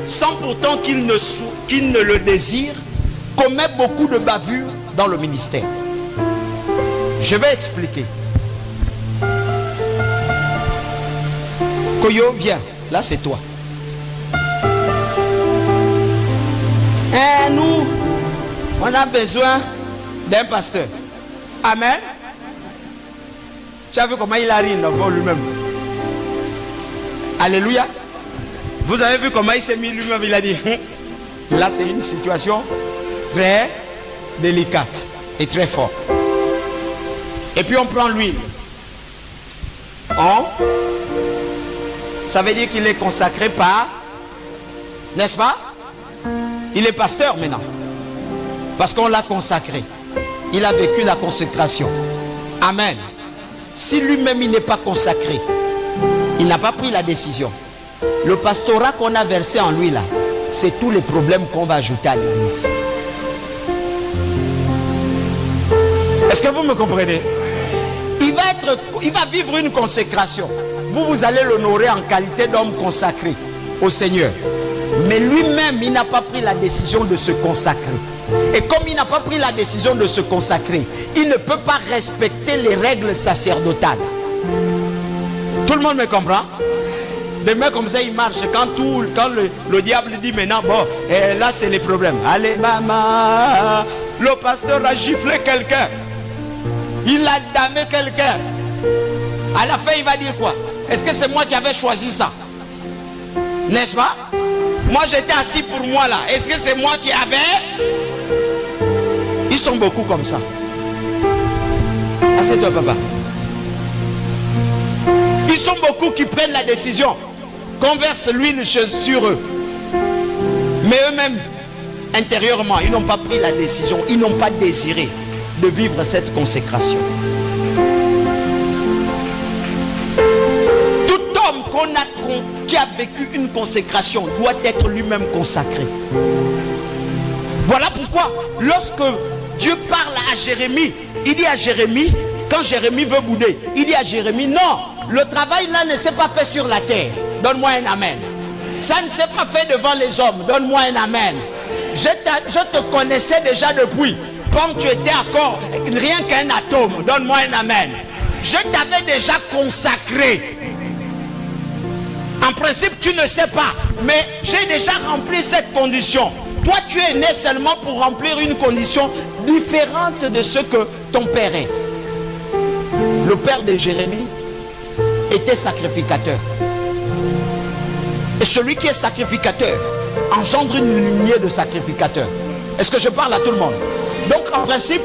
sans pourtant qu'il ne le désire commet beaucoup de bavures dans le ministère. Je vais expliquer. Koyo, viens. Là, c'est toi. Nous, on a besoin d'un pasteur. Amen. Tu as vu comment il a ri d'abord lui-même. Alléluia. Vous avez vu comment il s'est mis lui-même. Il a dit, là c'est une situation très délicate et très forte. Et puis on prend l'huile. Ça veut dire qu'il est consacré par, n'est-ce pas? Il est pasteur maintenant. Parce qu'on l'a consacré. Il a vécu la consécration. Amen. Si lui-même il n'est pas consacré, il n'a pas pris la décision. Le pastorat qu'on a versé en lui là, c'est tous les problèmes qu'on va ajouter à l'église. Est-ce que vous me comprenez? Il va vivre une consécration. Vous allez l'honorer en qualité d'homme consacré au Seigneur. Mais lui-même, il n'a pas pris la décision de se consacrer. Et comme il n'a pas pris la décision de se consacrer, il ne peut pas respecter les règles sacerdotales. Tout le monde me comprend? Des mecs comme ça, ils marchent. Quand le diable dit maintenant, bon, là c'est les problèmes. Allez, maman, le pasteur a giflé quelqu'un. Il a damé quelqu'un. À la fin, il va dire quoi? Est-ce que c'est moi qui avais choisi ça? N'est-ce pas? Moi, j'étais assis pour moi là. Est-ce que c'est moi qui avais? Ils sont beaucoup comme ça. Assieds-toi, papa. Ils sont beaucoup qui prennent la décision qu'on verse l'huile sur eux. Mais eux-mêmes, intérieurement, ils n'ont pas pris la décision. Ils n'ont pas désiré de vivre cette consécration. Tout homme qui a vécu une consécration doit être lui-même consacré. Voilà pourquoi lorsque Dieu parle à Jérémie, il dit à Jérémie, quand Jérémie veut bouder, il dit à Jérémie, non, le travail là ne s'est pas fait sur la terre. Donne-moi un amen. Ça ne s'est pas fait devant les hommes. Donne-moi un amen. Je te connaissais déjà depuis. Comme tu étais encore rien qu'un atome. Donne-moi un amen. Je t'avais déjà consacré. En principe, tu ne sais pas. Mais j'ai déjà rempli cette condition. Toi, tu es né seulement pour remplir une condition différente de ce que ton père est. Le père de Jérémie était sacrificateur. Et celui qui est sacrificateur engendre une lignée de sacrificateurs. Est-ce que je parle à tout le monde? Donc en principe,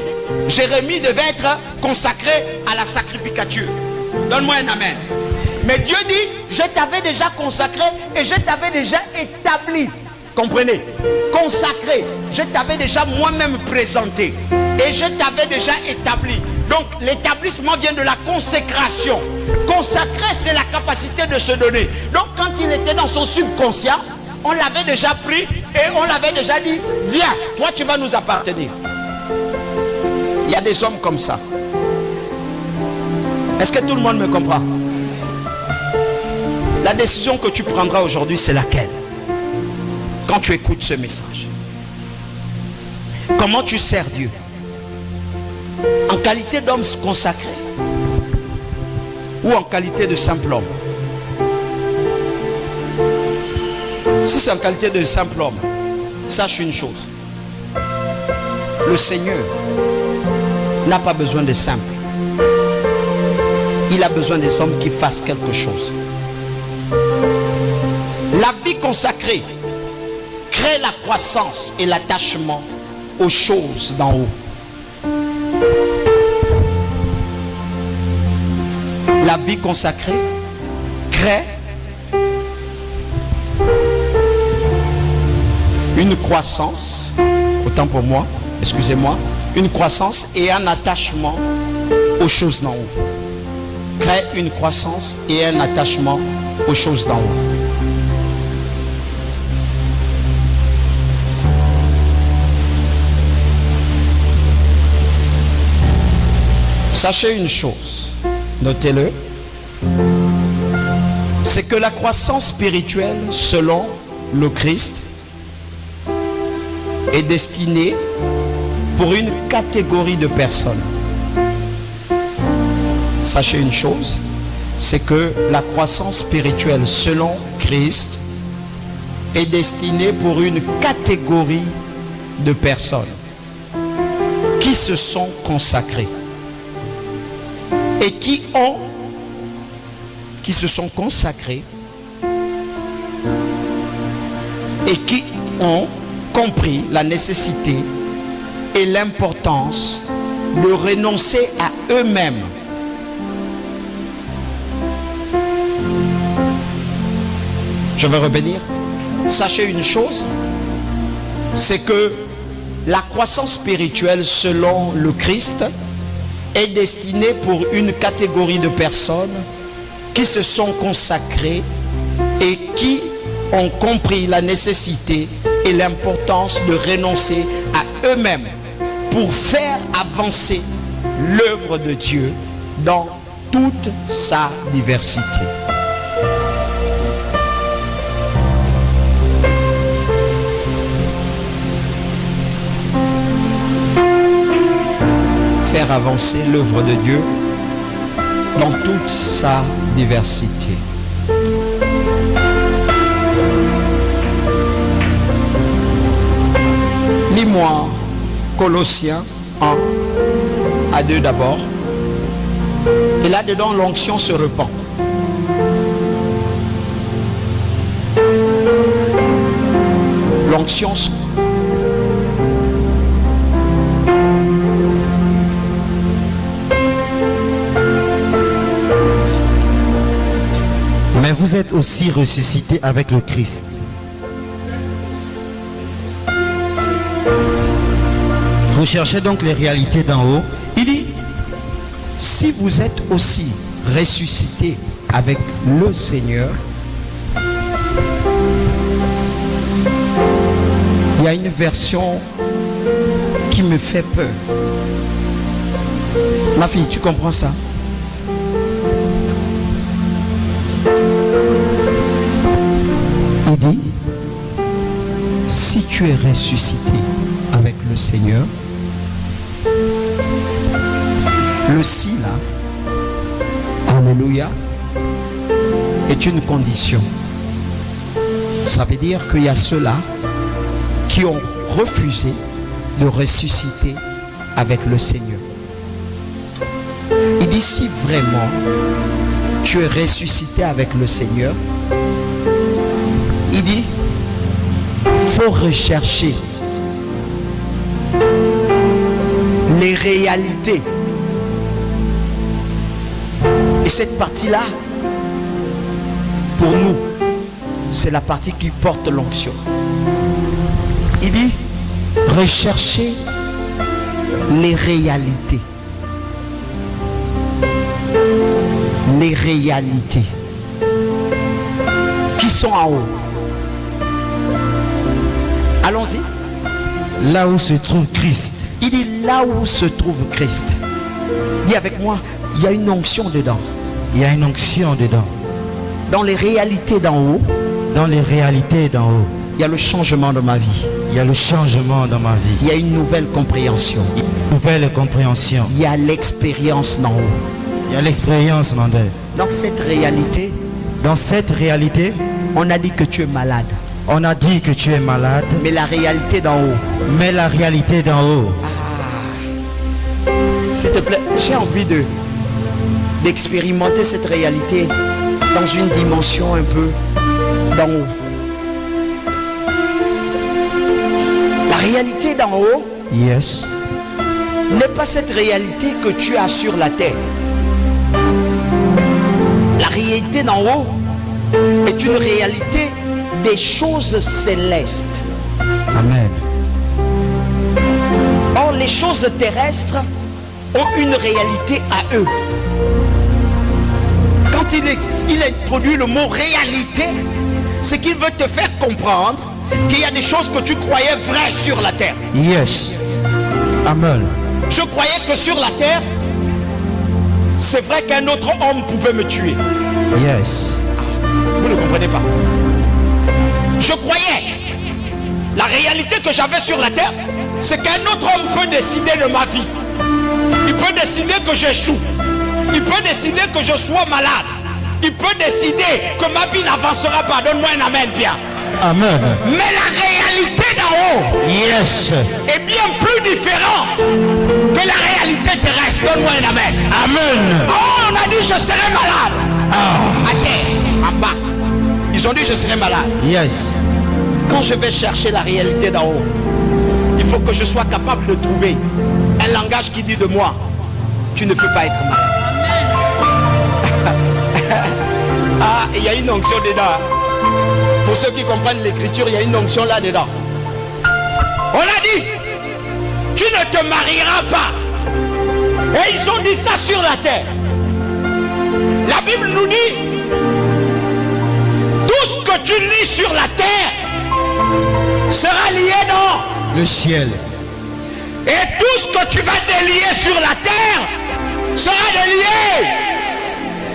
Jérémie devait être consacré à la sacrificature. Donne-moi un amen. Mais Dieu dit, je t'avais déjà consacré et je t'avais déjà établi. Comprenez? Consacré. Je t'avais déjà moi-même présenté. Et je t'avais déjà établi. Donc l'établissement vient de la consécration. Consacrer, c'est la capacité de se donner. Donc quand il était dans son subconscient, on l'avait déjà pris et on l'avait déjà dit, viens, toi tu vas nous appartenir. Il y a des hommes comme ça. Est-ce que tout le monde me comprend? La décision que tu prendras aujourd'hui, c'est laquelle? Quand tu écoutes ce message, comment tu sers Dieu? En qualité d'homme consacré ou en qualité de simple homme? Si c'est en qualité de simple homme, sache une chose: le Seigneur n'a pas besoin de simples. Il a besoin des hommes qui fassent quelque chose. La vie consacrée crée la croissance et l'attachement aux choses d'en haut. La vie consacrée crée une croissance, autant pour moi, excusez-moi, une croissance et un attachement aux choses d'en haut. Crée une croissance et un attachement aux choses d'en haut. Sachez une chose, notez-le, c'est que la croissance spirituelle selon le Christ est destinée pour une catégorie de personnes. Sachez une chose, c'est que la croissance spirituelle selon Christ est destinée pour une catégorie de personnes qui se sont consacrées. et qui se sont consacrés et qui ont compris la nécessité et l'importance de renoncer à eux-mêmes. Je vais revenir. Sachez une chose, c'est que la croissance spirituelle selon le Christ est destinée pour une catégorie de personnes qui se sont consacrées et qui ont compris la nécessité et l'importance de renoncer à eux-mêmes pour faire avancer l'œuvre de Dieu dans toute sa diversité. Faire avancer l'œuvre de Dieu dans toute sa diversité. Lis-moi Colossiens 1 à 2 d'abord. Et là-dedans, l'onction se répand. L'onction se... Mais vous êtes aussi ressuscité avec le Christ. Vous cherchez donc les réalités d'en haut. Il dit, si vous êtes aussi ressuscité avec le Seigneur, il y a une version qui me fait peur. Ma fille, tu comprends ça? Il dit, si tu es ressuscité avec le Seigneur, le si là, alléluia, est une condition. Ça veut dire qu'il y a ceux-là qui ont refusé de ressusciter avec le Seigneur. Il dit, si vraiment tu es ressuscité avec le Seigneur, il dit, faut rechercher les réalités. Et cette partie-là, pour nous, c'est la partie qui porte l'onction. Il dit, recherchez les réalités. Les réalités qui sont en haut. Allons-y. Là où se trouve Christ. Il dit là où se trouve Christ. Dis avec moi, il y a une onction dedans. Il y a une onction dedans. Dans les réalités d'en haut. Dans les réalités d'en haut. Il y a le changement de ma vie. Il y a le changement dans ma vie. Il y a une nouvelle compréhension. Une nouvelle compréhension. Il y a l'expérience d'en haut. Il y a l'expérience d'en haut. Dans cette réalité. Dans cette réalité. On a dit que tu es malade. On a dit que tu es malade. Mais la réalité d'en haut. Mais la réalité d'en haut. S'il te plaît, j'ai envie d'expérimenter cette réalité dans une dimension un peu d'en haut. La réalité d'en haut, yes, n'est pas cette réalité que tu as sur la terre. La réalité d'en haut est une réalité des choses célestes. Amen. Or, les choses terrestres ont une réalité à eux. Quand il introduit le mot réalité, c'est qu'il veut te faire comprendre qu'il y a des choses que tu croyais vraies sur la terre. Yes. Amen. Je croyais que sur la terre, c'est vrai qu'un autre homme pouvait me tuer. Yes. Vous ne comprenez pas. Je croyais. La réalité que j'avais sur la terre, c'est qu'un autre homme peut décider de ma vie. Il peut décider que j'échoue. Il peut décider que je sois malade. Il peut décider que ma vie n'avancera pas. Donne-moi un amen, bien. Amen. Mais la réalité d'en haut, yes, est bien plus différente que la réalité terrestre. Donne-moi un amen. Amen. Oh, on a dit je serai malade. À terre, en bas. Ils ont dit je serai malade. Yes. Quand je vais chercher la réalité d'en haut, il faut que je sois capable de trouver un langage qui dit de moi, tu ne peux pas être malade. Ah, il y a une onction dedans. Pour ceux qui comprennent l'écriture, il y a une onction là-dedans. On a dit, tu ne te marieras pas. Et ils ont dit ça sur la terre. La Bible nous dit, tout ce que tu lis sur la terre sera lié dans le ciel. Et tout ce que tu vas délier sur la terre sera délié.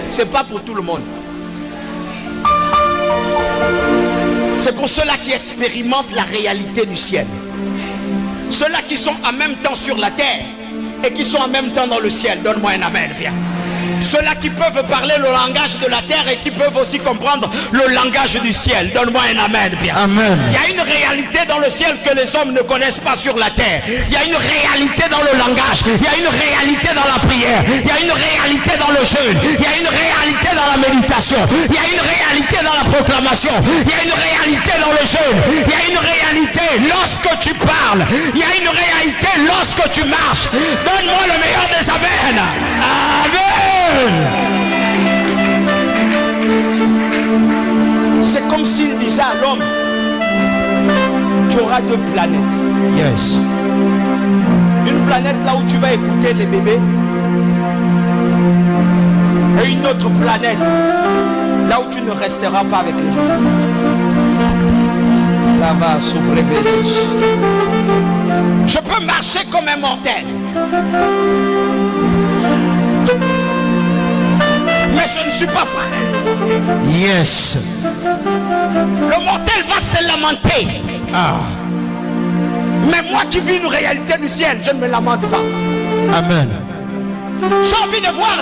C'est pas pour tout le monde. C'est pour ceux-là qui expérimentent la réalité du ciel. Ceux-là qui sont en même temps sur la terre et qui sont en même temps dans le ciel. Donne-moi un amen, bien. Ceux-là qui peuvent parler le langage de la terre et qui peuvent aussi comprendre le langage du ciel. Donne-moi un amen, bien. Amen. Il y a une réalité dans le ciel que les hommes ne connaissent pas sur la terre. Il y a une réalité dans le langage. Il y a une réalité dans la prière. Il y a une réalité dans le jeûne. Il y a une réalité dans la méditation. Il y a une réalité dans la proclamation. Il y a une réalité dans le jeûne. Il y a une réalité lorsque tu parles. Il y a une réalité lorsque tu marches. Donne-moi le meilleur des amens. Amen. C'est comme s'il disait à l'homme, tu auras deux planètes. Yes. Une planète là où tu vas écouter les bébés. Et une autre planète là où tu ne resteras pas avec les bébés. Là-bas, sous privilège. Je peux marcher comme un mortel. Mais je ne suis pas pareil. Yes. Le mortel va se lamenter. Mais moi qui vis une réalité du ciel, je ne me lamente pas. Amen. J'ai envie de voir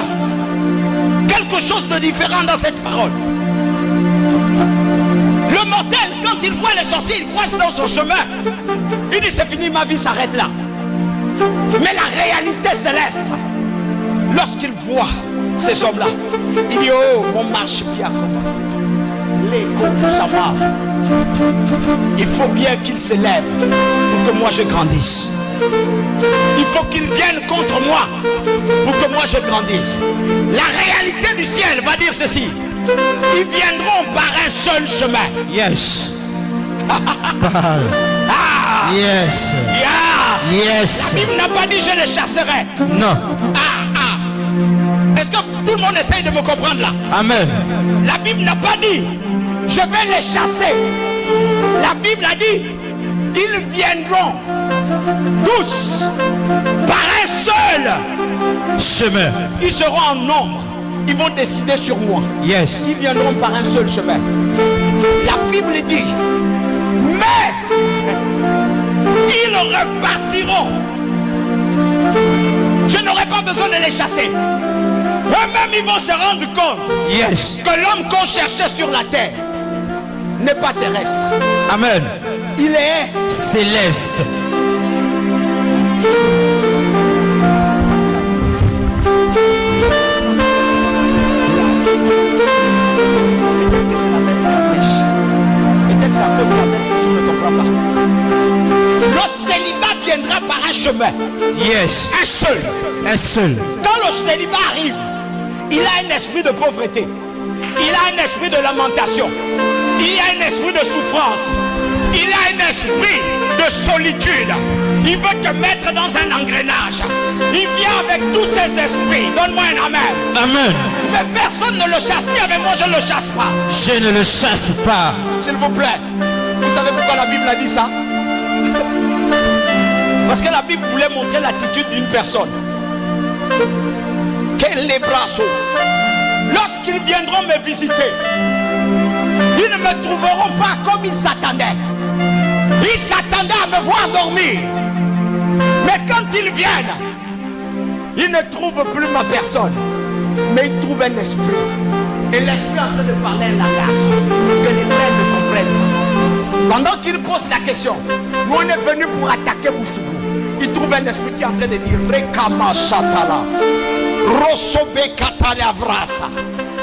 quelque chose de différent dans cette parole. Le mortel, quand il voit les sorciers, il croise dans son chemin. Il dit c'est fini, ma vie s'arrête là. Mais la réalité céleste, lorsqu'il voit ces hommes-là, il dit oh, mon marche bien commencé. L'écho du Shabbat. Il faut bien qu'il s'élève pour que moi je grandisse. Il faut qu'ils viennent contre moi pour que moi je grandisse. La réalité du ciel va dire ceci. Ils viendront par un seul chemin. Yes. Yes. Yes. La Bible n'a pas dit je les chasserai. Non. Est-ce que tout le monde essaye de me comprendre là? Amen. La Bible n'a pas dit je vais les chasser. La Bible a dit ils viendront tous par un seul chemin. Ils seront en nombre. Ils vont décider sur moi. Yes. Ils viendront par un seul chemin. La Bible dit mais ils repartiront. Je n'aurai pas besoin de les chasser. Eux-mêmes ils vont se rendre compte yes. que l'homme qu'on cherchait sur la terre n'est pas terrestre. Amen. Il est céleste. Peut-être que c'est la messe à la pêche. Peut-être c'est à cause de la messe que tu ne comprends pas. Le célibat viendra par un chemin. Yes. Un seul. Un seul. Quand le célibat arrive, il a un esprit de pauvreté. Il a un esprit de lamentation. Il a un esprit de souffrance. Il a un esprit de solitude. Il veut te mettre dans un engrenage. Il vient avec tous ses esprits. Donne-moi un amen. Amen. Mais personne ne le chasse. Ni avec moi, je ne le chasse pas. Je ne le chasse pas. S'il vous plaît. Vous savez pourquoi la Bible a dit ça? Parce que la Bible voulait montrer l'attitude d'une personne. Quel les bras. Lorsqu'ils viendront me visiter, ils ne me trouveront pas comme ils s'attendaient. Ils s'attendaient à me voir dormir. Mais quand ils viennent, ils ne trouvent plus ma personne, mais ils trouvent un esprit. Et l'esprit est en train de parler un langage que les frères ne comprennent pas. Pendant qu'ils posent la question, nous on est venus pour attaquer Boussoubou. il trouve un esprit qui est en train de dire Rekama Shatala, Rosobe Katala Vrasa.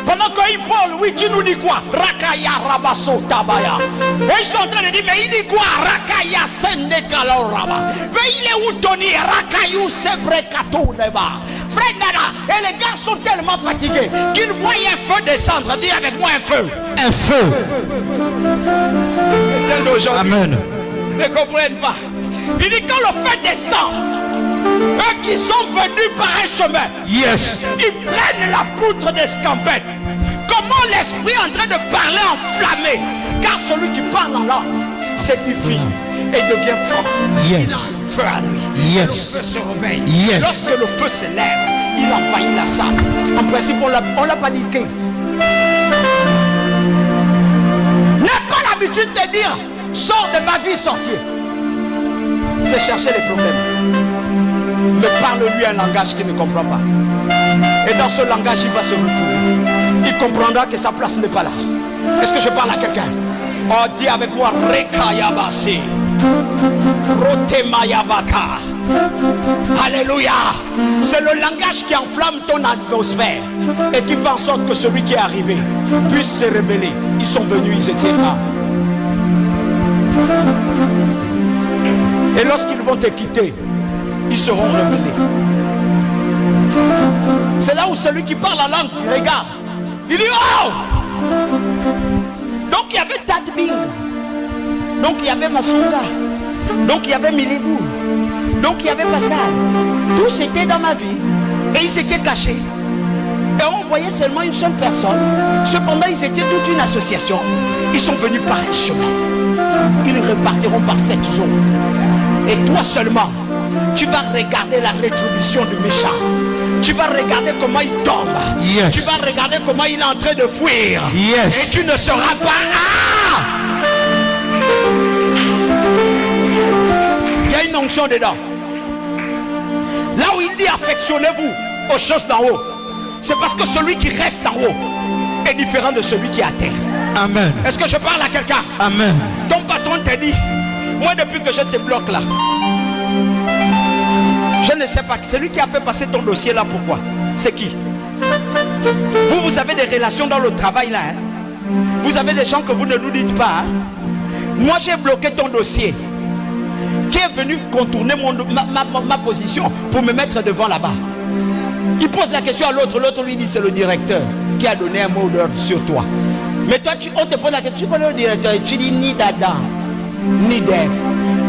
Pendant qu'il parle, oui, tu nous dis quoi? Rakaya Rabaso Tabaya. Et ils sont en train de dire, mais il dit quoi? Rakaya Sende Kaloraba. Mais il est où Tony? Rakayou Sebre Katoneba. Frère Nana, et les gars sont tellement fatigués qu'ils voient un feu descendre. Dis avec moi un feu. Un feu. Amen. Ne comprennent pas. Il dit quand le feu descend, eux qui sont venus par un chemin, yes, ils prennent la poutre d'escampette. Comment l'esprit est en train de parler enflammé? Car celui qui parle en langue s'édifie et devient fort. Yes. Il a un feu à lui. Yes. Le feu se réveille. Yes. Lorsque le feu s'élève, il envahit la salle. En principe, on l'a paniqué. N'a pas l'habitude de dire sors de ma vie, sorcier. C'est chercher les problèmes. Mais parle-lui un langage qu'il ne comprend pas. Et dans ce langage, il va se retrouver. Il comprendra que sa place n'est pas là. Est-ce que je parle à quelqu'un? Oh, dis avec moi, Rekayabasi, Rotemayavaka. Alléluia. C'est le langage qui enflamme ton atmosphère et qui fait en sorte que celui qui est arrivé puisse se révéler. Ils sont venus, ils étaient là. Et lorsqu'ils vont te quitter, ils seront révélés. C'est là où celui qui parle la langue, il regarde. Il dit oh! Donc il y avait Tadbing. Donc il y avait Massoura. Donc il y avait Milibou. Donc il y avait Pascal. Tous étaient dans ma vie. Et ils étaient cachés. Et on voyait seulement une seule personne. Cependant ils étaient toute une association. Ils sont venus par un chemin. Ils repartiront par cette zone. Et toi seulement, tu vas regarder la rétribution du méchant. Tu vas regarder comment il tombe. Yes. Tu vas regarder comment il est en train de fuir. Yes. Et tu ne seras pas. Ah! Il y a une onction dedans. Là où il dit affectionnez-vous aux choses d'en haut, c'est parce que celui qui reste en haut est différent de celui qui est à terre. Amen. Est-ce que je parle à quelqu'un? Amen. Ton patron te dit, moi depuis que je te bloque là, je ne sais pas, celui qui a fait passer ton dossier là, pourquoi? C'est qui? Vous avez des relations dans le travail là, hein? Vous avez des gens que vous ne nous dites pas, hein? Moi j'ai bloqué ton dossier. Qui est venu contourner ma position pour me mettre devant là-bas? Il pose la question à l'autre, l'autre lui dit c'est le directeur qui a donné un mot d'ordre sur toi. Mais toi on te pose la question, tu connais le directeur? Et tu dis ni d'Adam, ni d'Ève.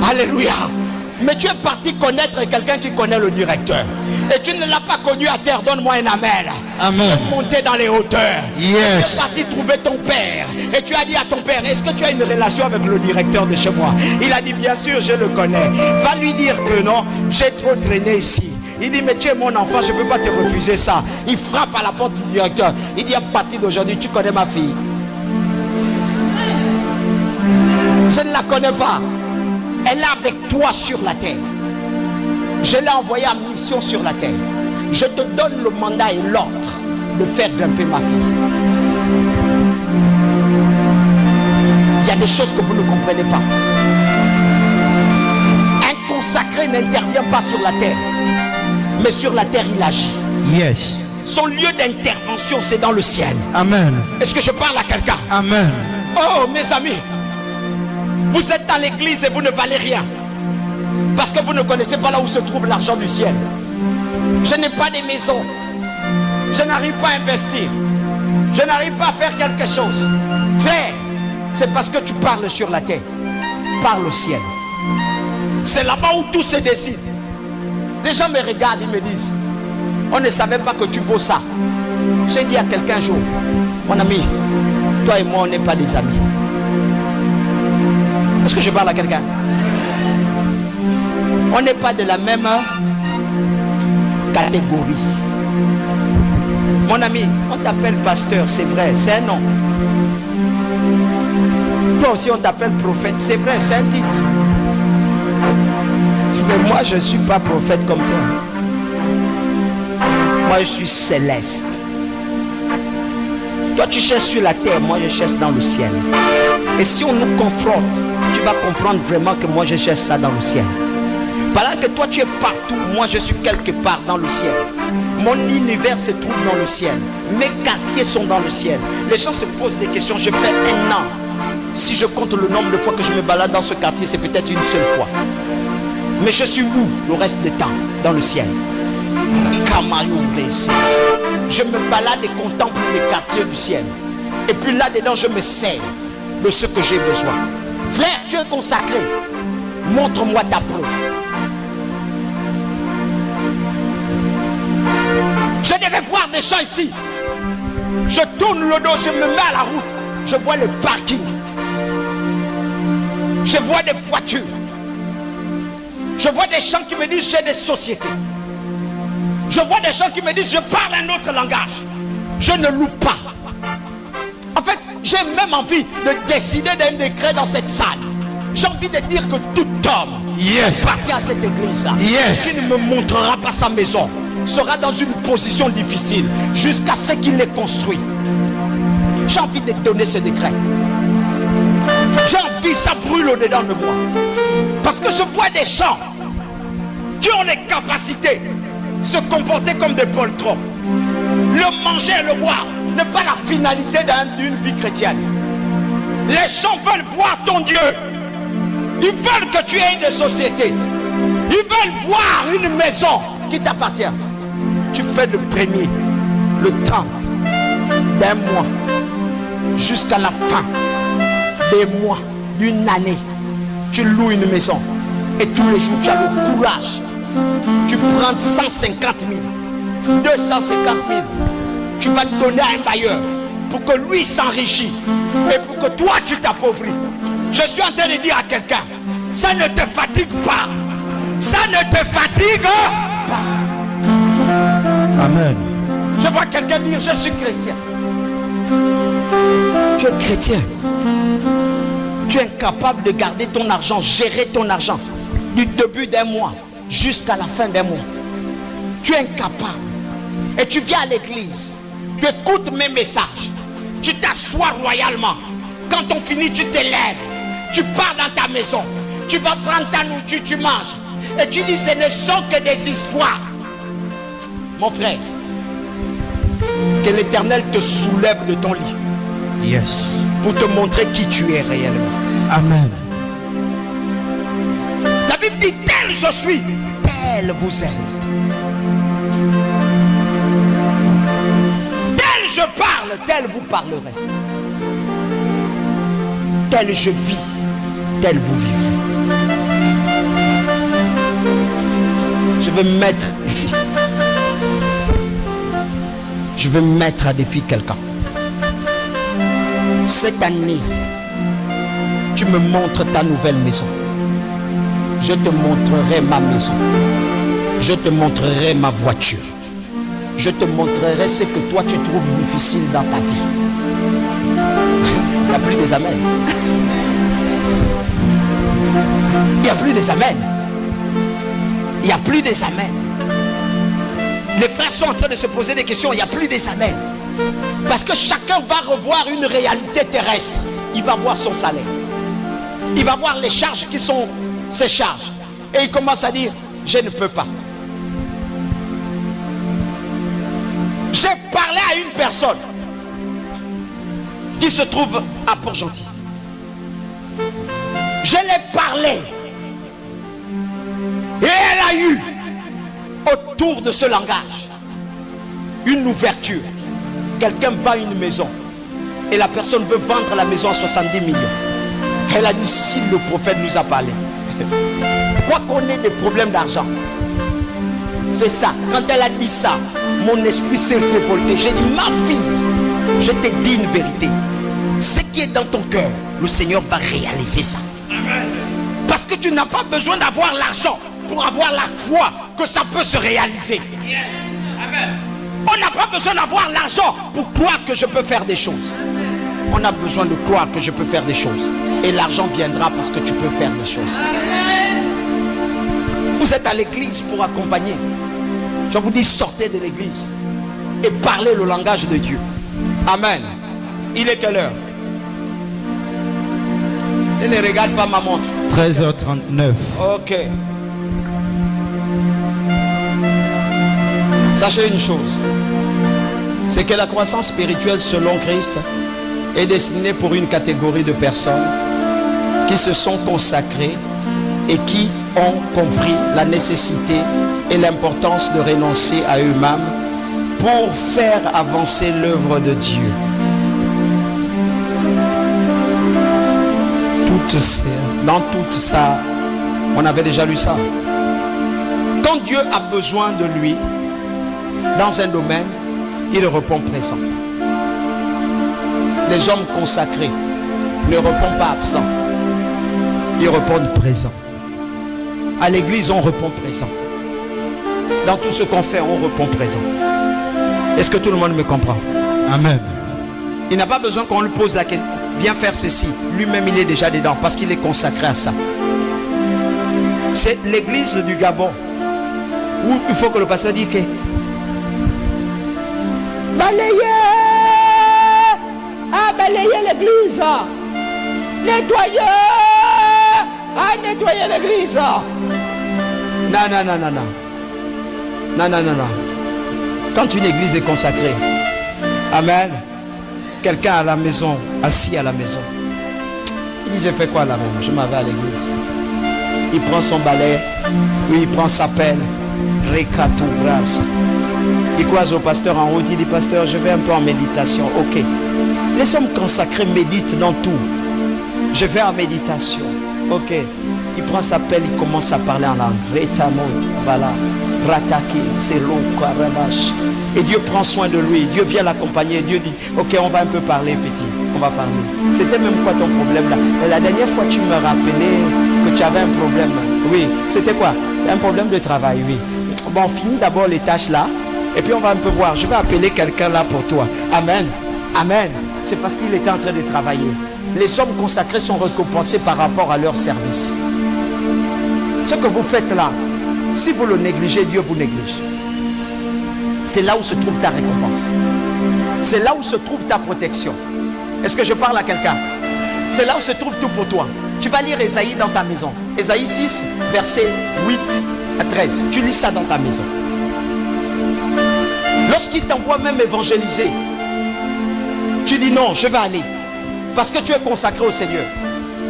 Alléluia. Mais tu es parti connaître quelqu'un qui connaît le directeur. Et tu ne l'as pas connu à terre, donne-moi un amen. Amen. Tu es monté dans les hauteurs. Yes. Tu es parti trouver ton père. Et tu as dit à ton père, est-ce que tu as une relation avec le directeur de chez moi? Il a dit, bien sûr, je le connais. Va lui dire que non, j'ai trop traîné ici. Il dit, mais tu es mon enfant, je ne peux pas te refuser ça. Il frappe à la porte du directeur. Il dit, à partir d'aujourd'hui, tu connais ma fille? Je ne la connais pas. Elle est avec toi sur la terre. Je l'ai envoyée en mission sur la terre. Je te donne le mandat et l'ordre de faire grimper ma fille. Il y a des choses que vous ne comprenez pas. Un consacré n'intervient pas sur la terre, mais sur la terre il agit. Yes. Son lieu d'intervention c'est dans le ciel. Amen. Est-ce que je parle à quelqu'un? Amen. Oh mes amis, vous êtes dans l'église et vous ne valez rien. Parce que vous ne connaissez pas là où se trouve l'argent du ciel. Je n'ai pas de maison. Je n'arrive pas à investir. Je n'arrive pas à faire quelque chose. Frère, c'est parce que tu parles sur la terre. Parle au ciel. C'est là-bas où tout se décide. Les gens me regardent, ils me disent, on ne savait pas que tu vaux ça. J'ai dit à quelqu'un un jour, mon ami, toi et moi on n'est pas des amis. Est-ce que je parle à quelqu'un? On n'est pas de la même catégorie. Mon ami, on t'appelle pasteur, c'est vrai, c'est un nom. Toi aussi on t'appelle prophète, c'est vrai, c'est un titre. Mais moi je ne suis pas prophète comme toi. Moi je suis céleste. Toi tu cherches sur la terre, moi je cherche dans le ciel. Et si on nous confronte, tu vas comprendre vraiment que moi je cherche ça dans le ciel. Pendant que toi tu es partout, moi je suis quelque part dans le ciel. Mon univers se trouve dans le ciel. Mes quartiers sont dans le ciel. Les gens se posent des questions. Je fais 1 an. Si je compte le nombre de fois que je me balade dans ce quartier, c'est peut-être une seule fois. Mais je suis où le reste du temps? Dans le ciel. Je me balade et contemple les quartiers du ciel. Et puis là-dedans, je me sers de ce que j'ai besoin. Frère, tu es consacré. Montre-moi ta preuve. Je devais voir des gens ici. Je tourne le dos, je me mets à la route. Je vois le parking. Je vois des voitures. Je vois des gens qui me disent j'ai des sociétés. Je vois des gens qui me disent je parle un autre langage. Je ne loue pas. En fait, j'ai même envie de décider d'un décret dans cette salle. J'ai envie de dire que tout homme qui appartient à cette église-là, qui ne me montrera pas sa maison, sera dans une position difficile jusqu'à ce qu'il l'ait construit. J'ai envie de donner ce décret. J'ai envie, ça brûle au-dedans de moi. Parce que je vois des gens qui ont les capacités de se comporter comme des poltrons. Le manger et le boire n'est pas la finalité d'une vie chrétienne. Les gens veulent voir ton Dieu. Ils veulent que tu aies une société. Ils veulent voir une maison qui t'appartient. Tu fais le premier, le 30 d'un mois jusqu'à la fin des mois d'une année. Tu loues une maison et tous les jours tu as le courage. Tu prends 150 000, 250 000. Tu vas donner à un bailleur pour que lui s'enrichisse et pour que toi tu t'appauvris. Je suis en train de dire à quelqu'un, ça ne te fatigue pas. Ça ne te fatigue pas. Amen. Je vois quelqu'un dire, je suis chrétien. Tu es chrétien. Tu es incapable de garder ton argent, gérer ton argent du début d'un mois jusqu'à la fin d'un mois. Tu es incapable. Et tu viens à l'église. Tu écoutes mes messages. Tu t'assois royalement. Quand on finit, tu te lèves. Tu pars dans ta maison. Tu vas prendre ta nourriture, tu manges. Et tu dis, ce ne sont que des histoires. Mon frère, que l'Éternel te soulève de ton lit. Yes. Pour te montrer qui tu es réellement. Amen. La Bible dit, tel je suis, tel vous êtes. Tel je parle, tel vous parlerez. Tel je vis, tel vous vivrez. Je veux mettre défi. Je veux mettre à défi quelqu'un. Cette année, tu me montres ta nouvelle maison. Je te montrerai ma maison. Je te montrerai ma voiture. Je te montrerai ce que toi tu trouves difficile dans ta vie. Il n'y a plus des amens. Il n'y a plus des amens. Il n'y a plus des amens. Les frères sont en train de se poser des questions. Il n'y a plus des amens. Parce que chacun va revoir une réalité terrestre. Il va voir son salaire. Il va voir les charges qui sont ses charges. Et il commence à dire, je ne peux pas. J'ai parlé à une personne qui se trouve à Port-Gentil. Je l'ai parlé. Et elle a eu autour de ce langage une ouverture. Quelqu'un vend une maison et la personne veut vendre la maison à 70 millions. Elle a dit, si le prophète nous a parlé, quoi qu'on ait des problèmes d'argent, c'est ça. Quand elle a dit ça, mon esprit s'est révolté. J'ai dit, ma fille, je te dis une vérité. Ce qui est dans ton cœur, le Seigneur va réaliser ça. Amen. Parce que tu n'as pas besoin d'avoir l'argent pour avoir la foi que ça peut se réaliser. Yes. Amen. On n'a pas besoin d'avoir l'argent pour croire que je peux faire des choses. On a besoin de croire que je peux faire des choses. Et l'argent viendra parce que tu peux faire des choses. Amen. Vous êtes à l'église pour accompagner. Je vous dis, sortez de l'église et parlez le langage de Dieu. Amen. Il est quelle heure? Et ne regarde pas ma montre. 13h39. Ok. Sachez une chose, c'est que la croissance spirituelle selon Christ est destinée pour une catégorie de personnes qui se sont consacrées et qui ont compris la nécessité et l'importance de renoncer à eux-mêmes pour faire avancer l'œuvre de Dieu. Dans tout ça, on avait déjà lu ça. Quand Dieu a besoin de lui dans un domaine, il répond présent. Les hommes consacrés ne répondent pas absent, ils répondent présent. À l'église, on répond présent. Dans tout ce qu'on fait, on répond présent. Est-ce que tout le monde me comprend? Amen. Il n'a pas besoin qu'on lui pose la question. Viens faire ceci. Lui-même, il est déjà dedans parce qu'il est consacré à ça. C'est l'église du Gabon où il faut que le pasteur dise que balayez, balayez l'église, nettoyez, nettoyez l'église. Non. Quand une église est consacrée, amen. Quelqu'un à la maison, assis à la maison, il dit: j'ai fait quoi là même? Je m'en vais à l'église. Il prend son balai, il prend sa pelle, il croise au pasteur en route, il dit: pasteur, je vais un peu en méditation. Ok. Les hommes consacrés méditent dans tout. Je vais en méditation. Ok. Il prend sa pelle, il commence à parler en langue. Rétamo, voilà. Rataki, c'est long, quoi, ravache. Et Dieu prend soin de lui. Dieu vient l'accompagner. Dieu dit: ok, on va un peu parler, petit. On va parler. C'était même quoi ton problème là? La dernière fois, tu me rappelais que tu avais un problème. Oui, c'était quoi? Un problème de travail, oui. Bon, on finit d'abord les tâches là. Et puis on va un peu voir. Je vais appeler quelqu'un là pour toi. Amen. Amen. C'est parce qu'il était en train de travailler. Les hommes consacrés sont récompensés par rapport à leur service. Ce que vous faites là, si vous le négligez, Dieu vous néglige. C'est là où se trouve ta récompense. C'est là où se trouve ta protection. Est-ce que je parle à quelqu'un? C'est là où se trouve tout pour toi. Tu vas lire Ésaïe dans ta maison. Ésaïe 6, versets 8 à 13. Tu lis ça dans ta maison. Lorsqu'il t'envoie même évangéliser, tu dis: non, je vais aller. Parce que tu es consacré au Seigneur.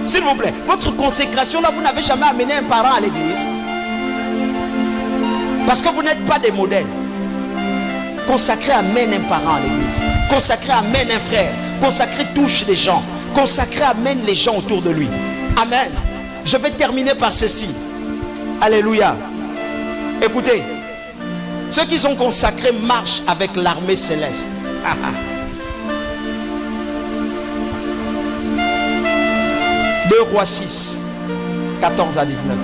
S'il vous plaît, votre consécration là, vous n'avez jamais amené un parent à l'église. Parce que vous n'êtes pas des modèles. Consacré amène un parent à l'église. Consacré amène un frère. Consacré touche les gens. Consacré amène les gens autour de lui. Amen. Je vais terminer par ceci. Alléluia. Écoutez, ceux qui sont consacrés marchent avec l'armée céleste. 2 Rois 6, 14 à 19.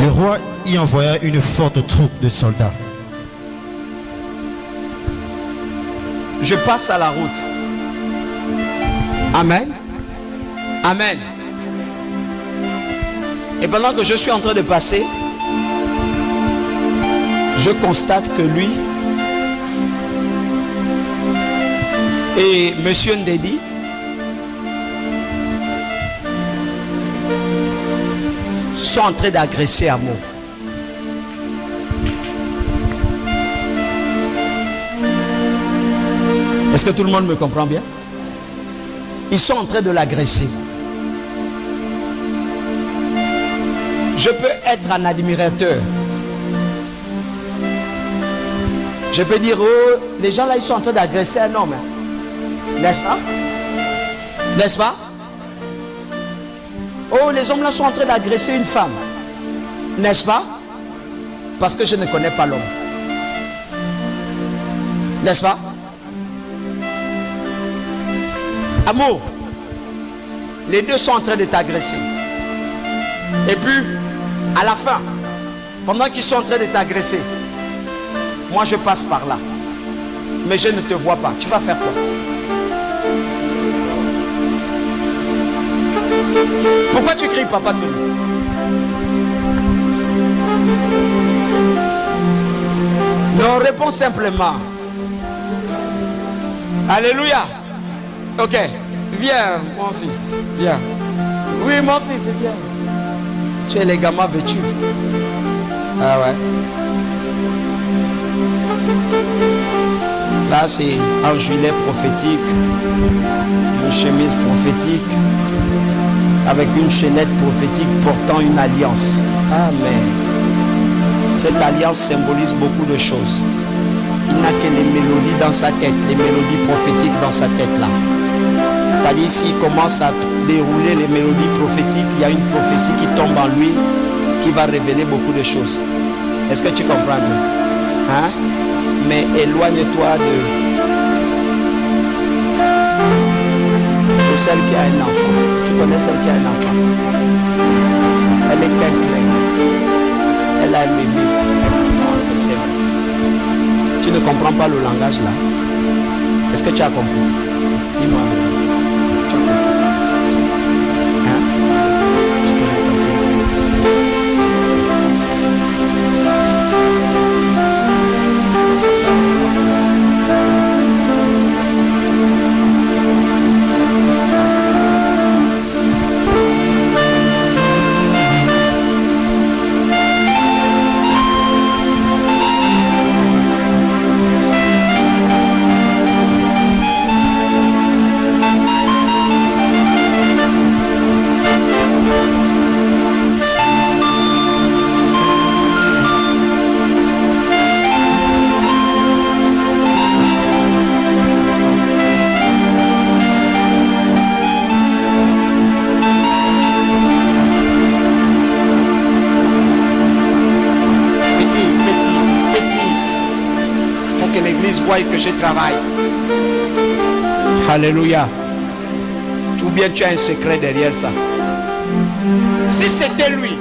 Le roi y envoya une forte troupe de soldats. Je passe à la route. Amen. Amen. Et pendant que je suis en train de passer, je constate que lui et Monsieur Ndedi sont en train d'agresser Amo. Est-ce que tout le monde me comprend bien? Ils sont en train de l'agresser. Je peux être un admirateur. Je peux dire: oh, les gens là, ils sont en train d'agresser un homme. N'est-ce pas? N'est-ce pas? Oh, les hommes là sont en train d'agresser une femme. N'est-ce pas? Parce que je ne connais pas l'homme. N'est-ce pas? Amour, les deux sont en train de t'agresser. Et puis, à la fin, pendant qu'ils sont en train de t'agresser, moi je passe par là. Mais je ne te vois pas. Tu vas faire quoi? Pourquoi tu cries Papa Tony? Non, réponds simplement. Alléluia. Ok, viens mon fils, viens. Oui, mon fils, viens. Tu es élégamment vêtu. Ah ouais. Là, c'est un gilet prophétique, une chemise prophétique, avec une chaînette prophétique portant une alliance. Amen. Cette alliance symbolise beaucoup de choses. Il n'a que les mélodies dans sa tête, les mélodies prophétiques dans sa tête là. C'est-à-dire s'il commence à dérouler les mélodies prophétiques, il y a une prophétie qui tombe en lui, qui va révéler beaucoup de choses. Est-ce que tu comprends? Hein? Mais éloigne-toi de celle qui a un enfant. Tu connais celle qui a un enfant? Elle est inclinée. Elle a un bébé entre ses mains. Tu ne comprends pas le langage là? Est-ce que tu as compris? Dis-moi. Tu as compris? Hein? Tu connais compris? Que je travaille. Alléluia. Ou bien tu as un secret derrière ça. Si c'était lui,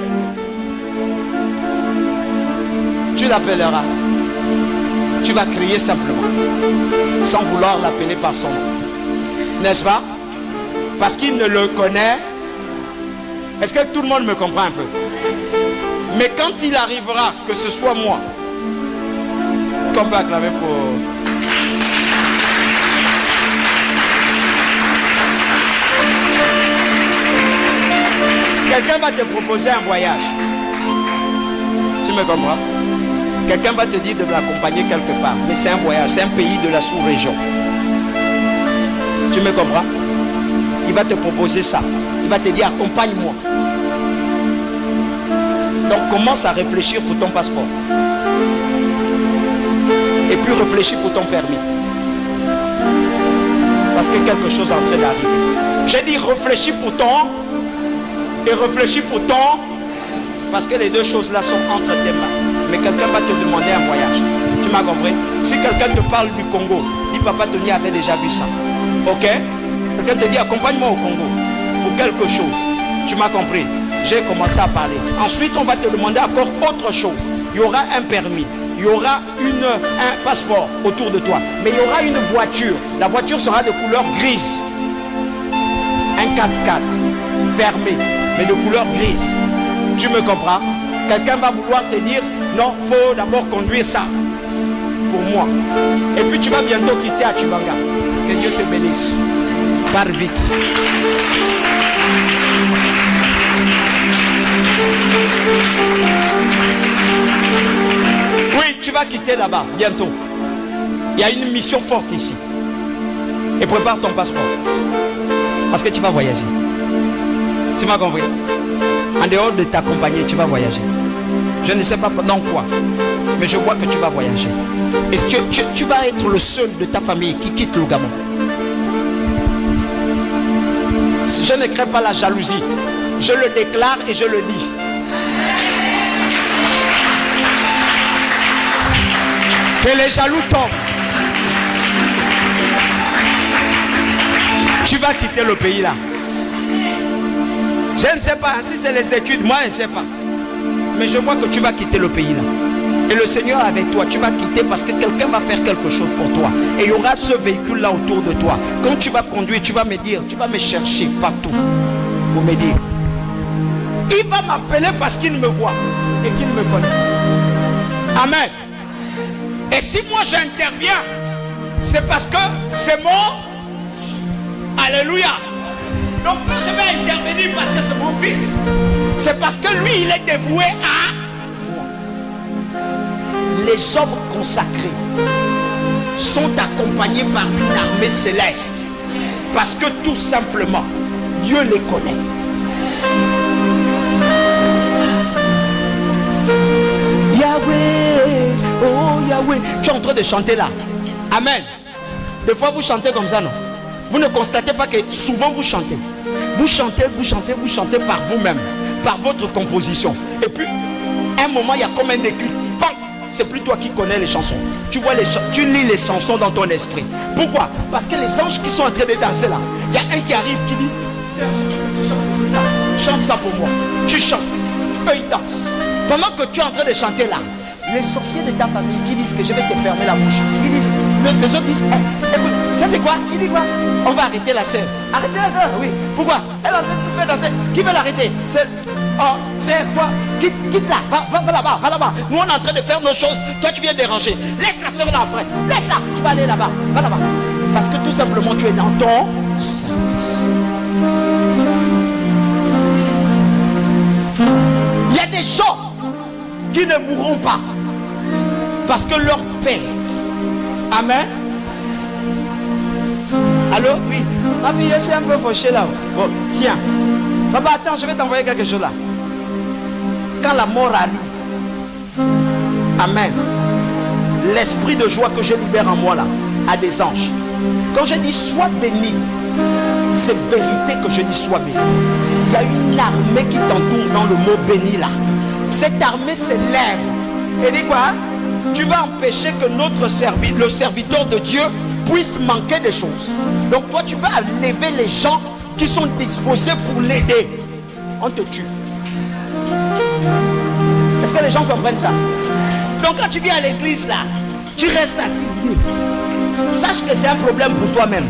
tu l'appelleras. Tu vas crier simplement, sans vouloir l'appeler par son nom. N'est-ce pas? Parce qu'il ne le connaît. Est-ce que tout le monde me comprend un peu? Mais quand il arrivera que ce soit moi, qu'on peut acclamer pour... Quelqu'un va te proposer un voyage. Tu me comprends? Quelqu'un va te dire de l'accompagner quelque part. Mais c'est un voyage, c'est un pays de la sous-région. Tu me comprends? Il va te proposer ça. Il va te dire accompagne-moi. Donc commence à réfléchir pour ton passeport. Et puis réfléchis pour ton permis. Parce que quelque chose est en train d'arriver. J'ai dit réfléchis pour ton et réfléchis pour ton, parce que les deux choses là sont entre tes mains. Mais quelqu'un va te demander un voyage. Tu m'as compris? Si quelqu'un te parle du Congo, dis papa Tony avait déjà vu ça. Ok? Quelqu'un te dit accompagne-moi au Congo pour quelque chose. Tu m'as compris? J'ai commencé à parler. Ensuite on va te demander encore autre chose. Il y aura un permis. Il y aura un passeport autour de toi. Mais il y aura une voiture. La voiture sera de couleur grise. Un 4x4 fermé, mais de couleur grise. Tu me comprends? Quelqu'un va vouloir te dire, non, il faut d'abord conduire ça pour moi. Et puis tu vas bientôt quitter Achibanga. Que Dieu te bénisse. Pars vite. Oui, tu vas quitter là-bas, bientôt. Il y a une mission forte ici. Et prépare ton passeport. Parce que tu vas voyager. Tu m'as compris? En dehors de t'accompagner, tu vas voyager. Je ne sais pas dans quoi. Mais je vois que tu vas voyager. Est-ce que tu vas être le seul de ta famille qui quitte le Gabon? Je ne crée pas la jalousie. Je le déclare et je le dis. Que les jaloux tombent. Tu vas quitter le pays là. Je ne sais pas si c'est les études, moi je ne sais pas. Mais je vois que tu vas quitter le pays là. Et le Seigneur est avec toi. Tu vas quitter parce que quelqu'un va faire quelque chose pour toi. Et il y aura ce véhicule là autour de toi. Quand tu vas conduire, tu vas me dire, tu vas me chercher partout pour me dire. Il va m'appeler parce qu'il me voit et qu'il me connaît. Amen. Et si moi j'interviens, c'est parce que c'est mon... Alléluia. Donc quand je vais intervenir parce que c'est mon fils, c'est parce que lui, il est dévoué à moi. Les hommes consacrés sont accompagnés par une armée céleste. Parce que tout simplement, Dieu les connaît. Yahweh, oh Yahweh. Tu es en train de chanter là. Amen. Des fois vous chantez comme ça, non? Vous ne constatez pas que souvent vous chantez. Vous chantez par vous-même, par votre composition. Et puis, à un moment, il y a comme un déclic. C'est plus toi qui connais les chansons. Tu vois tu lis les chansons dans ton esprit. Pourquoi? Parce que les anges qui sont en train de danser là, il y a un qui arrive qui dit, c'est ça, chante ça pour moi. Tu chantes, eux ils dansent. Pendant que tu es en train de chanter là, les sorciers de ta famille qui disent que je vais te fermer la bouche, ils disent, les autres disent, hey, écoute, ça c'est quoi? Il dit quoi? On va arrêter la soeur. Arrêter la soeur, oui. Pourquoi? Elle va te faire danser. Qui veut l'arrêter? Oh frère, quoi? Quitte là, va là-bas, va là-bas. Nous on est en train de faire nos choses. Toi tu viens déranger. Laisse la soeur là après. Laisse-la. Tu vas aller là-bas. Va là-bas. Parce que tout simplement tu es dans ton service. Il y a des gens qui ne mourront pas parce que leur père. Amen. Allô? Oui. Ma fille, je suis un peu fauché là. Bon, tiens. Papa, attends, je vais t'envoyer quelque chose là. Quand la mort arrive, amen, l'esprit de joie que je libère en moi là, a des anges. Quand je dis sois béni, c'est vérité que je dis sois béni. Il y a une armée qui t'entoure dans le mot béni là. Cette armée s'élève. Et dit quoi? Tu vas empêcher que le serviteur de Dieu puisse manquer des choses. Donc toi tu vas lever les gens qui sont disposés pour l'aider. On te tue. Est-ce que les gens comprennent ça? Donc quand tu viens à l'église là, tu restes assis. Sache que c'est un problème pour toi-même.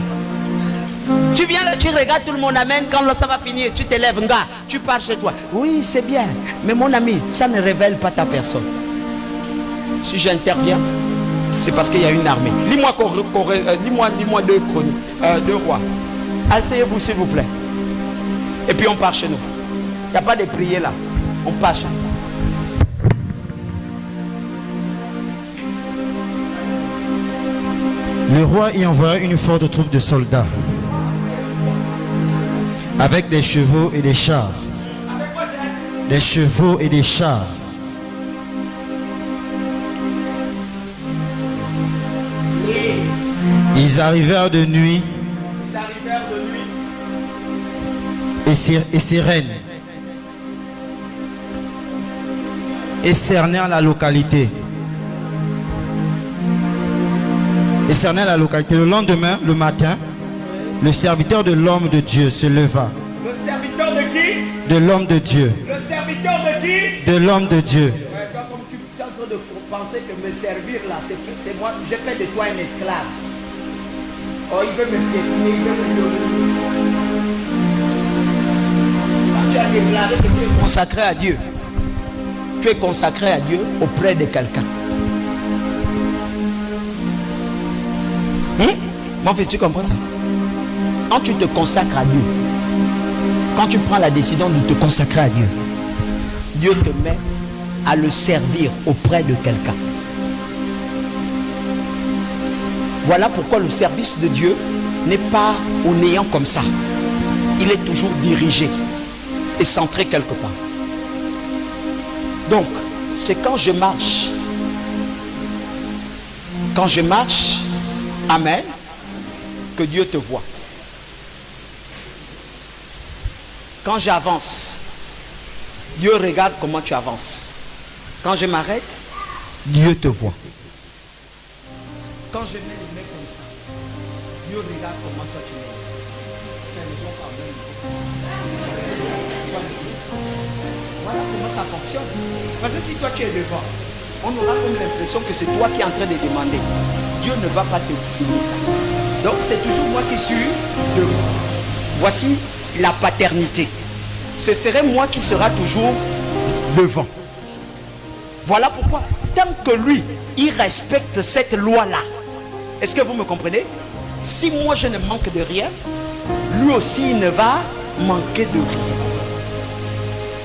Tu viens là, tu regardes tout le monde, amen. Quand ça va finir, tu t'élèves, gars, tu pars chez toi. Oui, c'est bien. Mais mon ami, ça ne révèle pas ta personne. Si j'interviens, c'est parce qu'il y a une armée. Lis-moi deux chroniques, deux rois. Asseyez-vous s'il vous plaît. Et puis on part chez nous. Il n'y a pas de prier là. On part chez nous. Le roi y envoya une forte troupe de soldats avec des chevaux et des chars. Des chevaux et des chars. Ils arrivèrent de nuit. Et Sirène. Et cernèrent la localité. Le lendemain, le matin, le serviteur de l'homme de Dieu se leva. Le serviteur de qui? De l'homme de Dieu. Le serviteur de qui? De l'homme de Dieu. Toi, comme tu es en train de penser que me servir là, c'est moi, j'ai fait de toi un esclave. Oh, il veut me piétiner, il veut me donner. Quand tu as déclaré que tu es consacré à Dieu, tu es consacré à Dieu auprès de quelqu'un. Mon fils, tu comprends ça? Quand tu te consacres à Dieu, quand tu prends la décision de te consacrer à Dieu, Dieu te met à le servir auprès de quelqu'un. Voilà pourquoi le service de Dieu n'est pas au néant comme ça. Il est toujours dirigé et centré quelque part. Donc, c'est quand je marche. Quand je marche, amen, que Dieu te voit. Quand j'avance, Dieu regarde comment tu avances. Quand je m'arrête, Dieu te voit. Quand je mets les mains comme ça, Dieu regarde comment toi tu mets. Voilà comment ça fonctionne. Parce que si toi tu es devant, on aura comme l'impression que c'est toi qui es en train de demander. Dieu ne va pas te donner ça. Donc c'est toujours moi qui suis devant. Voici la paternité. Ce serait moi qui sera toujours devant. Voilà pourquoi, tant que lui, il respecte cette loi-là. Est-ce que vous me comprenez? Si moi je ne manque de rien, lui aussi il ne va manquer de rien.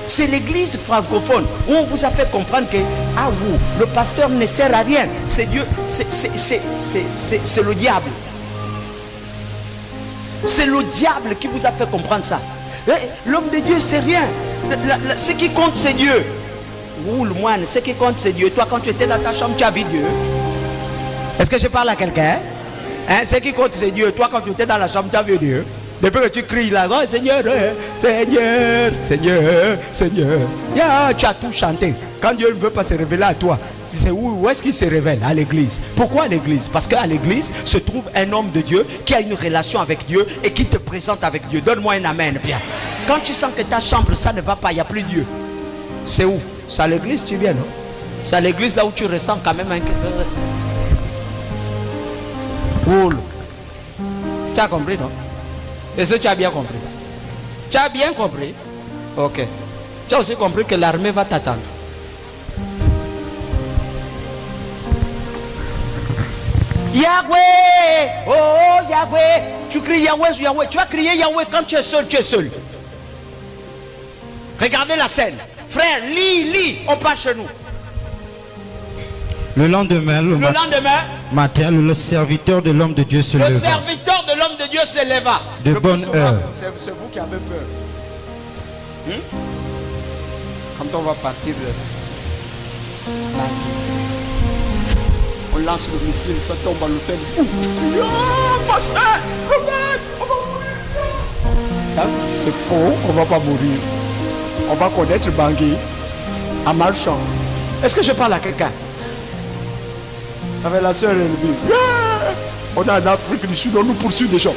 C'est l'église francophone où on vous a fait comprendre que le pasteur ne sert à rien. C'est Dieu, c'est le diable. C'est le diable qui vous a fait comprendre ça. L'homme de Dieu, c'est rien. Ce qui compte, c'est Dieu. Le moine, ce qui compte, c'est Dieu. Toi, quand tu étais dans ta chambre, tu as vu Dieu. Est-ce que je parle à quelqu'un? Ce qui compte, c'est Dieu. Toi, quand tu étais dans la chambre, tu as vu Dieu. Depuis que tu cries là, oh, Seigneur, Seigneur, Seigneur, Seigneur. Tu as tout chanté. Quand Dieu ne veut pas se révéler à toi, c'est où est-ce qu'il se révèle? À l'église. Pourquoi à l'église? Parce qu'à l'église se trouve un homme de Dieu qui a une relation avec Dieu et qui te présente avec Dieu. Donne-moi un amen, bien. Quand tu sens que ta chambre, ça ne va pas, il n'y a plus Dieu. C'est où? C'est à l'église, tu viens, non? C'est à l'église là où tu ressens quand même un... Roule. Tu as compris, non? Est-ce que tu as bien compris? Tu as bien compris? Ok. Tu as aussi compris que l'armée va t'attendre. Yahweh! Oh Yahweh! Tu cries Yahweh, Yahweh. Tu vas crier Yahweh quand tu es seul, tu es seul. Regardez la scène. Frère, lis, on part chez nous. Le lendemain, matin, le serviteur de l'homme de Dieu se leva. Le serviteur de l'homme de Dieu se leva. De bonne heure. C'est vous qui avez peur. Quand on va partir, on lance le missile, ça tombe à l'hôtel. Pasteur, prophète, on va mourir ça. C'est faux, on ne va pas mourir. On va connaître Bangui en marchant. Est-ce que je parle à quelqu'un? Avec la soeur et le but. On est en Afrique du Sud, on nous poursuit des gens.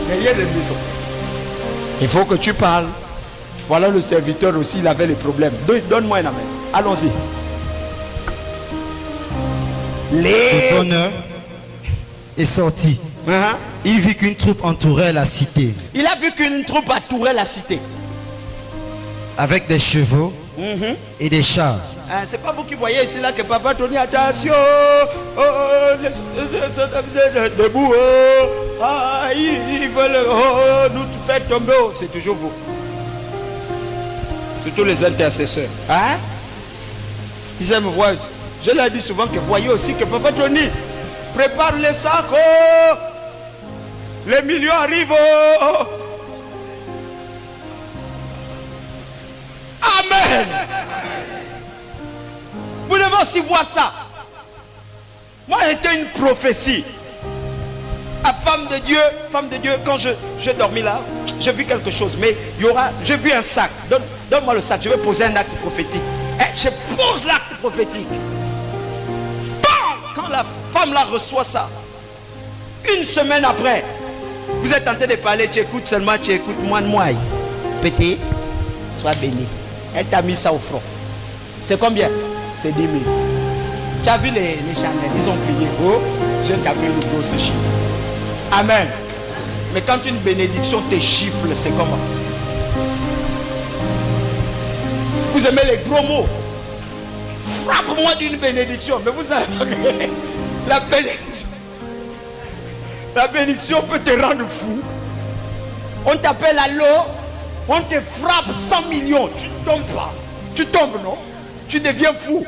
Derrière les maisons. Il faut que tu parles. Voilà le serviteur aussi, il avait les problèmes. Donne-moi un amen. Allons-y. Le bonheur est sorti. Il vit qu'une troupe entourait la cité. Il a vu qu'une troupe entourait la cité. Avec des chevaux et des chars. C'est pas vous qui voyez ici là que papa Tony, attention, debout, ils veulent nous faire tomber. C'est toujours vous. Surtout les intercesseurs. Ils aiment voir. Je leur dis souvent que voyez aussi que papa Tony prépare les sacs. Les millions arrivent. Amen. Vous devez aussi voir ça. Moi, j'étais une prophétie. À femme de Dieu, quand je dormis là, j'ai vu quelque chose. Mais j'ai vu un sac. Donne-moi le sac, je vais poser un acte prophétique. Je pose l'acte prophétique. Bam! Quand la femme là reçoit ça, une semaine après, vous êtes en train de parler, tu écoutes seulement, tu écoutes moi. Petit, sois béni. Elle t'a mis ça au front. C'est combien? C'est 10 000. Tu as vu les Chanel, ils ont crié. Oh, je t'appelle le gros chiffre. Amen. Mais quand une bénédiction te gifle, c'est comment? Vous aimez les gros mots? Frappe-moi d'une bénédiction. Mais vous savez, la bénédiction peut te rendre fou. On t'appelle à l'eau, on te frappe 100 millions. Tu ne tombes pas. Tu tombes, non? Tu deviens fou.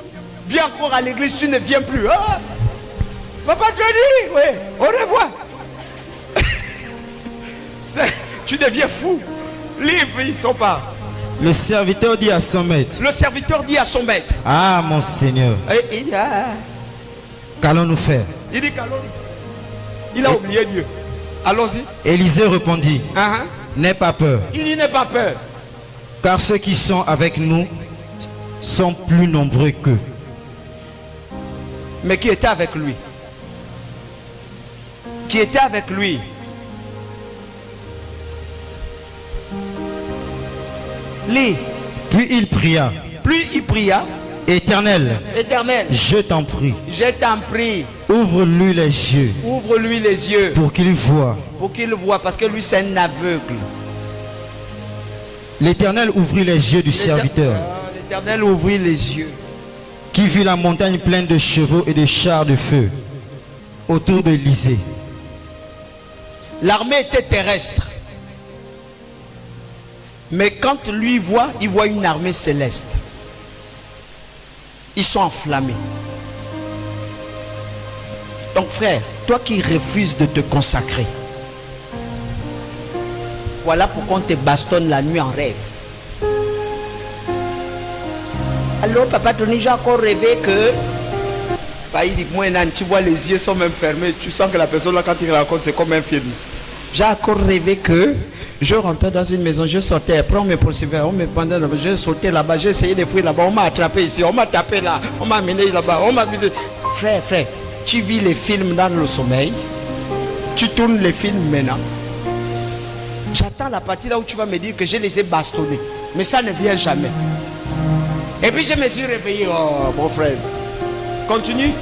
Viens encore à l'église, tu ne viens plus. Papa te dit, oui, au revoir. Tu deviens fou. Livre, ils sont pas. Le serviteur dit à son maître. Le serviteur dit à son maître. Ah, mon Seigneur. Qu'allons-nous faire? Il dit qu'allons-nous faire. Il a oublié Dieu. Allons-y. Élisée répondit. N'aie pas peur. Il dit n'aie pas peur. Car ceux qui sont avec nous sont plus nombreux qu'eux. Mais qui était avec lui? Qui était avec lui? Puis il pria. Éternel, je t'en prie. Ouvre-lui les yeux. Ouvre-lui les yeux. Pour qu'il voie. Parce que lui c'est un aveugle. L'Éternel ouvrit les yeux du serviteur. L'Éternel ouvrit les yeux. Qui vit la montagne pleine de chevaux et de chars de feu autour d'Élysée. L'armée était terrestre. Mais quand lui voit, il voit une armée céleste. Ils sont enflammés. Donc frère, toi qui refuses de te consacrer, voilà pourquoi on te bastonne la nuit en rêve. Alors papa Tony, j'ai encore rêvé que... Il dit, moi, tu vois les yeux sont même fermés. Tu sens que la personne là, quand il raconte, c'est comme un film. J'ai encore rêvé que je rentrais dans une maison, je sortais, après on me poursuivait, on me pendait là-bas, j'ai sauté là-bas, j'ai essayé de fuir là-bas, on m'a attrapé ici, on m'a tapé là, on m'a amené là-bas, on m'a mis... Frère, tu vis les films dans le sommeil, tu tournes les films maintenant. J'attends la partie là où tu vas me dire que je les ai bastonnés, mais ça ne vient jamais. Et puis je me suis réveillé, oh mon frère, continue.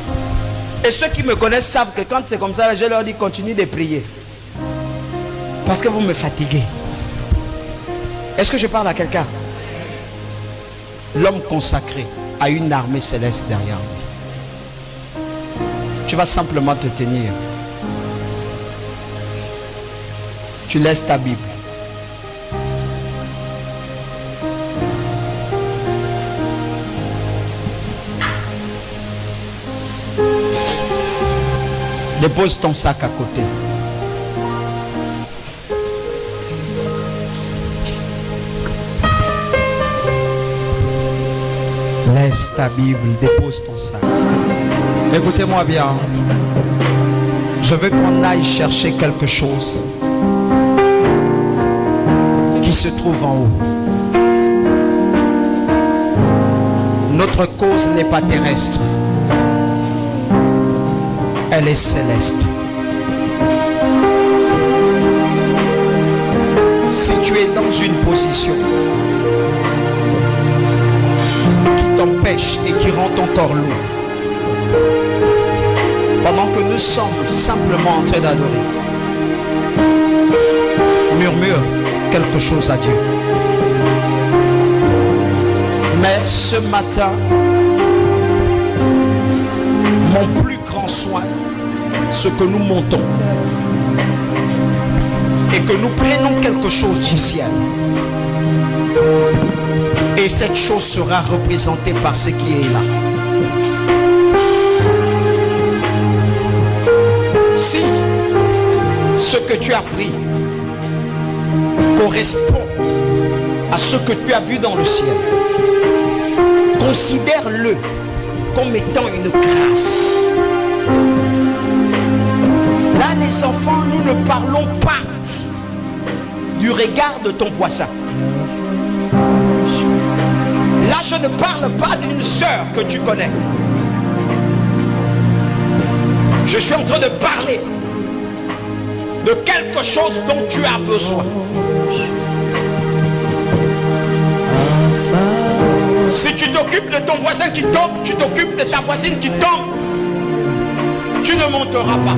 Et ceux qui me connaissent savent que quand c'est comme ça, je leur dis continue de prier. Parce que vous me fatiguez. Est-ce que je parle à quelqu'un? L'homme consacré a une armée céleste derrière lui. Tu vas simplement te tenir. Tu laisses ta Bible. Dépose ton sac à côté. Laisse ta Bible, dépose ton sac. Écoutez-moi bien. Je veux qu'on aille chercher quelque chose qui se trouve en haut. Notre cause n'est pas terrestre. Elle est céleste. Si tu es dans une position qui t'empêche et qui rend ton corps lourd, pendant que nous sommes simplement en train d'adorer, murmure quelque chose à Dieu. Mais ce matin, mon plus grand soin, ce que nous montons et que nous prenons quelque chose du ciel, et cette chose sera représentée par ce qui est là. Si ce que tu as pris correspond à ce que tu as vu dans le ciel, considère-le comme étant une grâce. Là, les enfants, nous ne parlons pas du regard de ton voisin. Là, je ne parle pas d'une sœur que tu connais. Je suis en train de parler de quelque chose dont tu as besoin. Si tu t'occupes de ton voisin qui tombe, tu t'occupes de ta voisine qui tombe, tu ne monteras pas.